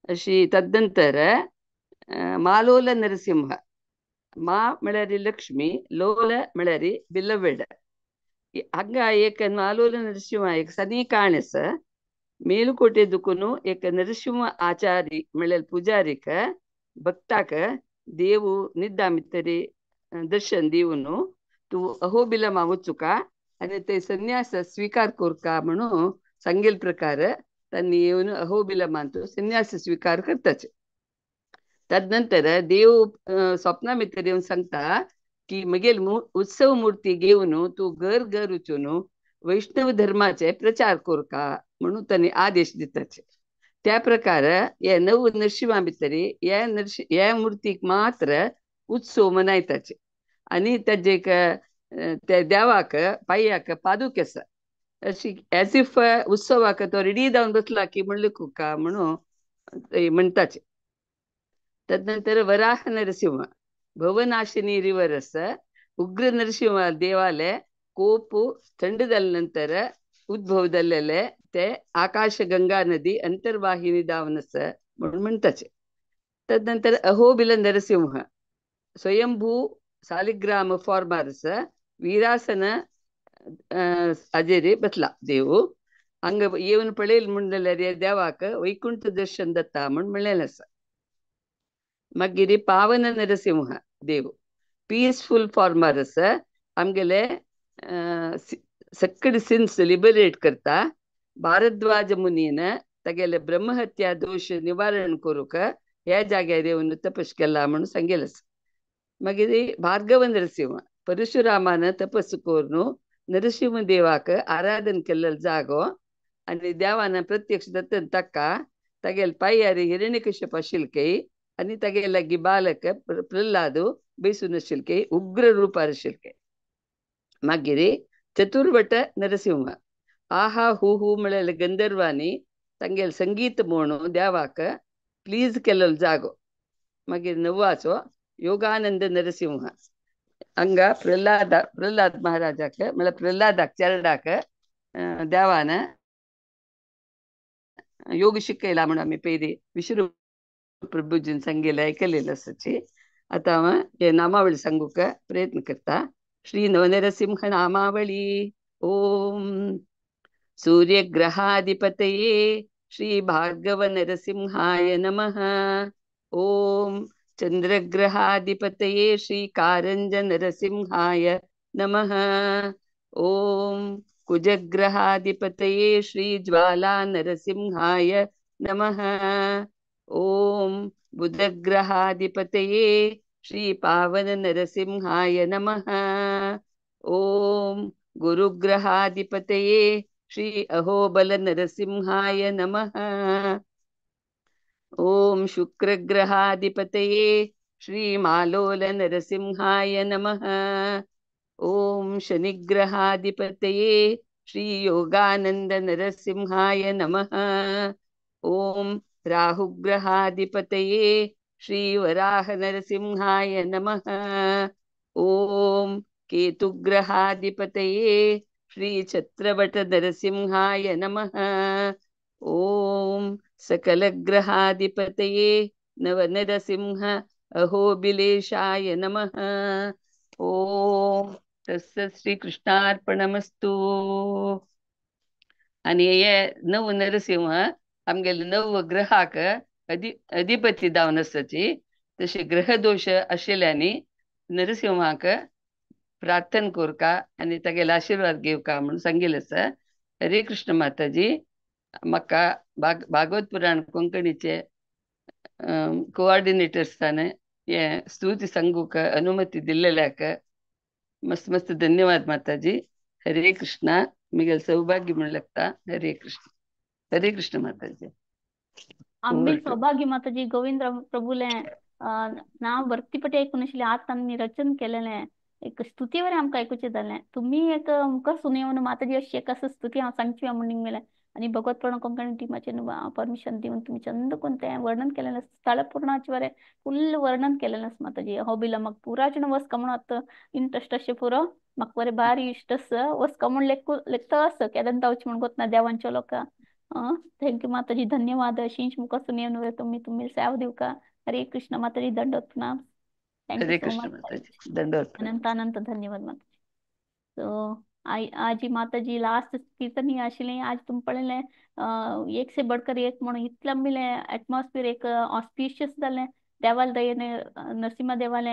अशी. तदनंतर मालोल नरसिंह मा म्हळ्यार लक्ष्मी, लोल म्हळ्यार बिलवेड. हंಗ एक मालोल नरसिंह एक सनी काण आसा. ಮೇಲುಕೋಟೆ ದುಕುನು ಏಕ ನರಸಿಂಹ ಆಚಾರಿ ಮೆಳೆಲ್ ಪೂಜಾರಿಕ ಭಕ್ತಾಕ ದೇವು ನಿದ್ದಾಮಿತ್ತರಿ दर्शन दिवून तू अहोबिलमा वचूका आणि ते संन्यास स्वीकार कोरका म्हणून सांगेल प्रकार त्यांनी येऊन अहोबिलमांतू संन्यास स्वीकार करताचे. तदनंतर देव स्वप्ना भितर येऊन सांगता की मगेल उत्सव मूर्ती घेऊन तू घर घर वचून वैष्णव धर्माचे प्रचार कोरका म्हणून त्यांनी आदेश दिताचे. त्या प्रकार या नव नरसिंहा भितरी या मूर्तीक मात्र उत्सव मनायताचे. आणि ताजे त्या देवाक पायाक पादूक आसा अशी एज इफ उत्सवाक तो रेडी जावन बसला की म्हणले का म्हणून म्हणताचे. तदनंतर वराह नरसिंह भवनाशिनी रिवर आसा. उग्र नरसिंह देवाले कोप थंड झाल्यानंतर उद्भव झालेले ते आकाश गंगा नदी अंतर्वाहिनी दावन आसा म्हणून म्हणताचे. तदनंतर अहोबिल नरसिंह स्वयंभू सालिग्राम फॉर्मार्स वीरासन अजेरे बसला देव. हंग येऊन पळेल म्हणल्यार देवाक वैकुंठ दर्शन दत्ता म्हणून म्हणलेलें आसा. मागीर पावन नरसिंह देव पीसफुल फॉर्मार आसा. आमगेले सगळे सिन्स लिबरेट करता. भारद्वाज मुनीन तेगेले ब्रह्महत्या दोष निवारण करूक ह्या जाग्यार येवन तपस केला म्हणून सांगेल आसा. मागीर भार्गव नरसिंह परशुरामान तपस करून नरसिंह देवाक आराधन केलेलो जागो. आणि देवान प्रत्यक्ष दत्तन ताका तेगेल पायार हिरण्यकश्यप आशिल्के आणि तेगे लागी बालक प्रल्हाद बैसून आशिल्के उग्र रूपार आशिल्के. मागीर चतुर्वट नरसिंह आहा हू हू म्हळेल गंधर्वांनी तांगेल संगीत म्हणून देवाक प्लीज केलेलो जागो. मागीर नववाचो योगानंद नरसिंह हंग प्रल्हाद महाराजाक म्हळ्यार प्रल्हादाक चरडाक देवान योग शिकयला म्हणून आमी पयली विष्णू प्रभूजीन सांगेले आयकलेले आसाची. आता हांव हे नामावळी सांगूक प्रयत्न करता. श्री नवनरसिंह नामावळी. ओम सूर्यग्रहाधिपतये श्री भार्गव नरसिंहाय नमः. ओम चंद्रग्रहाधिपतये श्री कारंज नरसिंहाय नमः. ओम कुजग्रहाधिपतये श्री ज्वाला नरसिंहाय नमः. ओम बुधग्रहाधिपतये श्री पावन नरसिंहाय नमः. ओम गुरुग्रहाधिपतये श्री अहोबल नरसिंहाय नमः. ओम शुक्रग्रहाधिपतये श्री मालोल नरसिंहाय नमः. ओम शनिग्रहाधिपतये श्री योगानंद नरसिंहाय नमः। ओम राहुग्रहाधिपतये श्री वराह नरसिंहाय नमः। ओम केतुग्रहाधिपतये श्री छत्रवट नरसिंहाय नमः। ओम सकलग्रहाधिपतये नवनरसिंह अहोबिलेशाय नमः। ओम तस्य श्रीकृष्णार्पणमस्तु. आणि हे नव नरसिंह आमगेले नव ग्रहाक अधिपती जावन आसची. तसे ग्रह दोष आशिल्ल्यानी नरसिंहाक प्रार्थना कोरका आणि तागेले आशीर्वाद घेवका म्हणून सांगिल्लें आसा. हरे कृष्ण माताजी. म्हाका भागवत पुराण कोंकणीचे कोऑर्डिनेटर्सान हे स्तुती सांगूक अनुमती दिलेल्याक मस्त मस्त धन्यवाद माताजी. हरे कृष्णा. मिगेल सौभाग्य म्हणू लागता. हरे कृष्ण. हरे कृष्ण माताजी. आम्ही सौभाग्य माताजी गोविंद प्रभूले नाव भरतीपटी ऐकून आशिल्लें. आतां तांणी रचन केलेलें एक स्तुतीवर आमकां ऐकूचें जालें. तुमी एक मुखार सुनयवन माताजी अशी एक आसा स्तुती हांव सांगची म्हणून मेलें. आणि भगवत पुराण कोंकणी टिमाचे परमिशन दिवन तुम्ही चंद कोण तें वर्णन केलेलें स्थळ पूर्णाचे वरें फुल्ल वर्णन केलेलें आसा माताजी. हो बिला म्हाका पुरा जण वस कमून इंट्रस्ट अशें पुरो म्हाका बरें बारी इश्ट आसा. वस कमून लेखता आसा केदार वच म्हण गोतना देवांच्या लोकां. थँक्यू माताजी. धन्यवाद. अशींच मुखार सुनयवन तुम्ही सेवा दिवका. हरे कृष्ण माताजी. दंडवत प्रणाम. थँक्यू हरे सो कृष्ण मच. माताजी. दंडवत. अनंत अनंत धन्यवाद माताजी. तो आज माताजी लास्ट कीर्तन ही आशिल्लें. आज तुम पळयलें एक से बढ़कर एक म्हणून इतलें आमिल्लें एटमॉस्फियर एक ऑस्पिशियस जालें. देवाल दयेन नरसिंह देवाले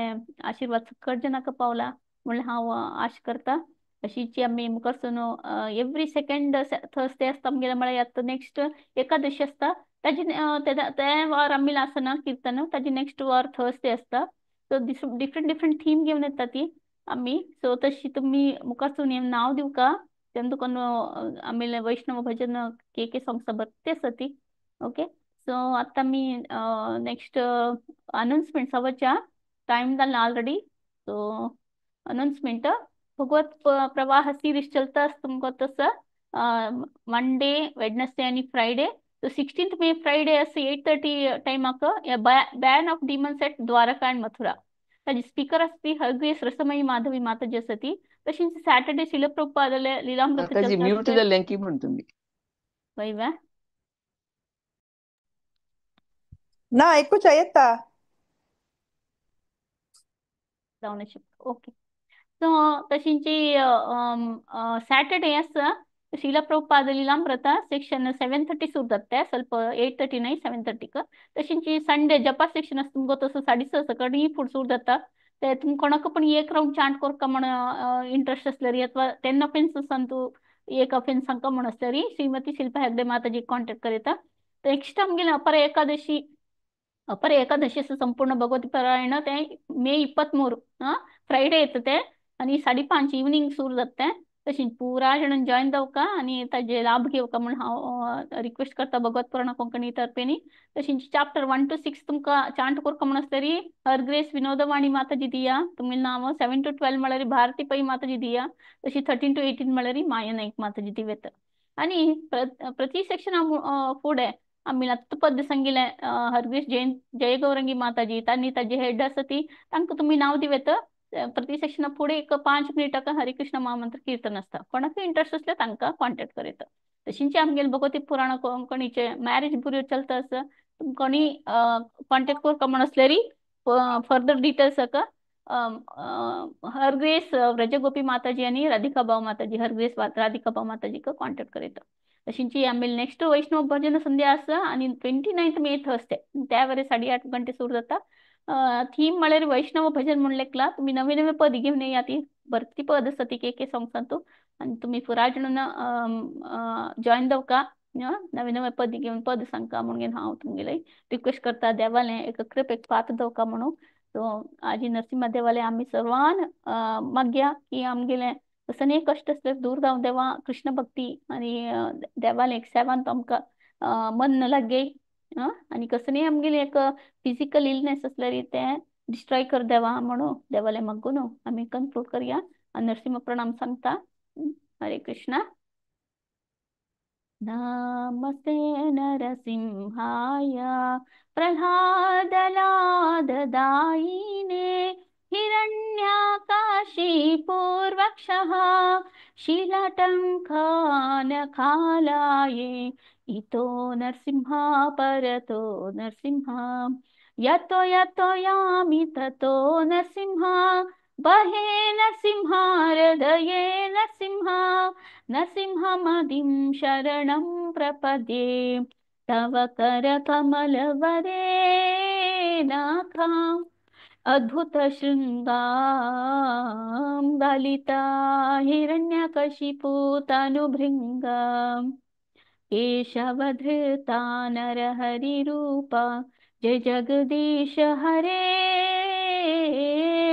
आशीर्वाद सकट जनांक पावला म्हणून हांव आश करता. अशीची आमी मुखार सून एवरी सेकंड थर्सडे आसता आमगेले म्हळ्यार आतां नेक्स्ट एकादशी आसता. ताजी ते वार आमी आसना कीर्तन. ताजी नेक्स्ट वार थर्सडे आसता. सो डिफरंट थीम घेवन येता ती आम्ही. सो तशी तुम्ही मुखार सून नाव दिवका. तेन्ना तुका आमी वैष्णव भजन के सॉंग्स बरते आसा ती. ओके. सो आतां आमी नेक्स्ट अनाउन्समेंट सवाच्या टाइम जालें already. So announcement Bhagavat Pravah series चलता तुमको तसं मंडे वेडनेसडे आणि Friday. So 16th May Friday असं 8:30 टायमाक bane of demons at Dwarka and Mathura. ताजी स्पीकर आसती हरग्रेस रसमयी माधवी माताजी आसा ती. तशीच सॅटर्डे शिलप्रभुपादले लीलामृत माताजी चलता म्यूट जाल्लें की म्हण तुम्ही. वैवा ना ऐकूच्या येता. जावन ओके. सो तशींची सॅटर्डे आसा शिलप्रभुपाद लीलामृत सेक्शन 7:30 सुरू जाता. ಸ್ವಲ್ಪ 8:30 नाही 7:30. तशींची संडे जपा सेक्शन आसता तुमको तसं 6:30 सकट फुड सुरू जाता. ते तुम कोणाक पण एक राउंड चांट करका म्हण इंट्रस्ट असल्यारी अथवा 10 ऑफेन्स तू एक ऑफेन्स सांगका म्हण असल्यारी श्रीमती शिल्पा हेगडे माताजी कॉन्टॅक्ट करेता. नेक्स्ट आमगेले अपर एकादशी संपूर्ण भगवती पारायण ते मे 23 फ्रायडे येता ते आणि 5:30 इवनिंग सुरू जाता. तशी पुरा जण जॉईन जावका आणि ताजे लाभ घेवका म्हणून हांव रिक्वेस्ट करता भगवत पुराण कोंकणी तर्फेनी. तशी चॅप्टर 1 to 6 तुमकां चांट करका म्हण आसल्यारी हरग्रेस विनोदवाणी माताजी दिया. तुमी नाव 7 to 12 म्हळ्यार भारती पै माताजी दिया. तशी 13 to 18 म्हळ्यार माया नाईक माताजी दिवेत. आणि प्रति सेक्शन फुडें आमी आतां पद्य सांगिल्लें हरग्रेस जय गौरंगी माताजी तांणी ताजे हेड आसा ती तांकां तुमी नाव दिवेत. प्रति सेक्शना फुडें एक 5 मिनिटां हरे कृष्ण महामंत्र कीर्तन आसता. कोणाक इंट्रस्ट असल्यार तांकां कॉन्टॅक्ट करेत. तशींच आमगेले भगवती पुराण कोंकणीचे मॅरेज बुऱ्यो चलता आसा. तुमकां कोणी कॉन्टॅक्ट करता म्हण आसल्यारी फर्दर डिटेल्स हरग्रेस व्रजगोपी माताजी आणि राधिका भाव माताजी हरग्रेस राधिका भाव माताजी कॉन्टॅक्ट करेत. तशींची आमगेली नेक्स्ट वैष्णव भजन संध्या आसा आणि 29th मे थर्सडे त्या वेळेस 8:30 गंटे सुरू जाता. थीम म्हळ्यार वैष्णव भजन म्हण लेखला. तुम्ही नवे नवे पद घेवन येया. ती भरती पद आसा ती के सॉंग्सांतू आणि तुम्ही पुरा जण जॉईन जावका. नवे नवे पद घेवन पद सांगका म्हणून हांव तुमगेले रिक्वेस्ट करता. देवालें एक कृपेक पात्र जावका म्हणून. सो आजी नरसिंह देवाले आम्ही सर्वान मागया की आमगेले कसं कष्ट असले दूर जावन देवा कृष्ण भक्ती आणि देवाले एक सेवांत आमकां मन न लागे. आणि कसं नाही आमगेले एक फिजिकल इलनेस असल्यारी ते डिस्ट्रॉय कर देवा म्हणून देवाले मागून आम्ही कन्क्लूड करया. नरसिंह प्रणाम सांगता. हरे कृष्णा. नमस्ते नरसिंहाय प्रह्लादलाददायिने हिरण्याकाशीपूर्वक्षः शीलटङ्कानखालाये इतो नरसिंहा परतो नरसिंहा यतो यतो यामि ततो नरसिंहा बहे नरसिंहा हृदये नरसिंहा नरसिंहमदिं शरणं प्रपद्ये तव करकमलवरेणाखाम् अद्भुतशृङ्गां दलिता हिरण्यकशिपूतनुभृङ्गाम् केशवधृता नरहरिरूपा जय जगदीश हरे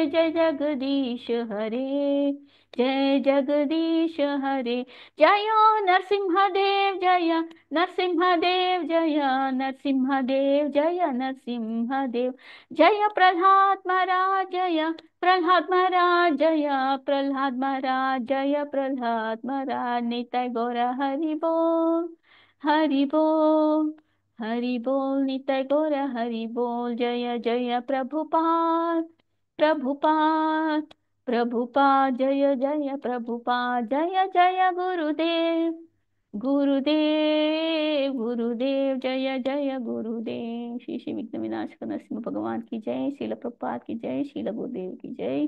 जय जगदीश हरे जय जगदीश हरे. जयो नरसिंहदेव जय नरसिंहदेव जय नरसिंहदेव जय नरसिंहदेव जय प्रह्लाद महाराज जय प्रह्लाद महाराज जय प्रह्लाद महाराज जय प्रह्लाद महाराज. निताय गौर हरि बोल हरि बोल हरि बोल. निताय गौर हरि बोल. जय जय प्रभुपाद प्रभुपाद प्रभुपाद जय जय प्रभुपाद. जय जय गुरुदेव गुरुदेव गुरुदेव जय जय गुरुदेव. श्री श्री विघ्न विनाशक नरसिंह भगवान की जय. शील प्रभुपाद की जय. शील गुरुदेव की जय.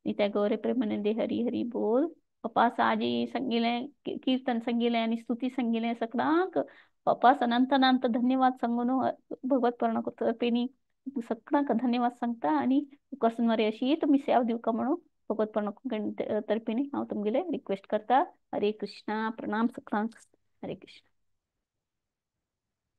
निताय गौर प्रेमानंदे हरी हरी बोल. पप्पास आजी संगीले कीर्तन संगीले आणि स्तुती संगीले सगळ्यांक पप्पास अनंत अनंत धन्यवाद सांगून भगवत पर्ण तर्फेनी सगळ्यांक धन्यवाद सांगता आणि कसं मरे अशी तुम्ही सेवा दिव का म्हणून भगवत पर्ण तर्फेनी हांव तुमगेले रिक्वेस्ट करता. हरे कृष्णा. प्रणाम सगळ्यांक. हरे कृष्ण.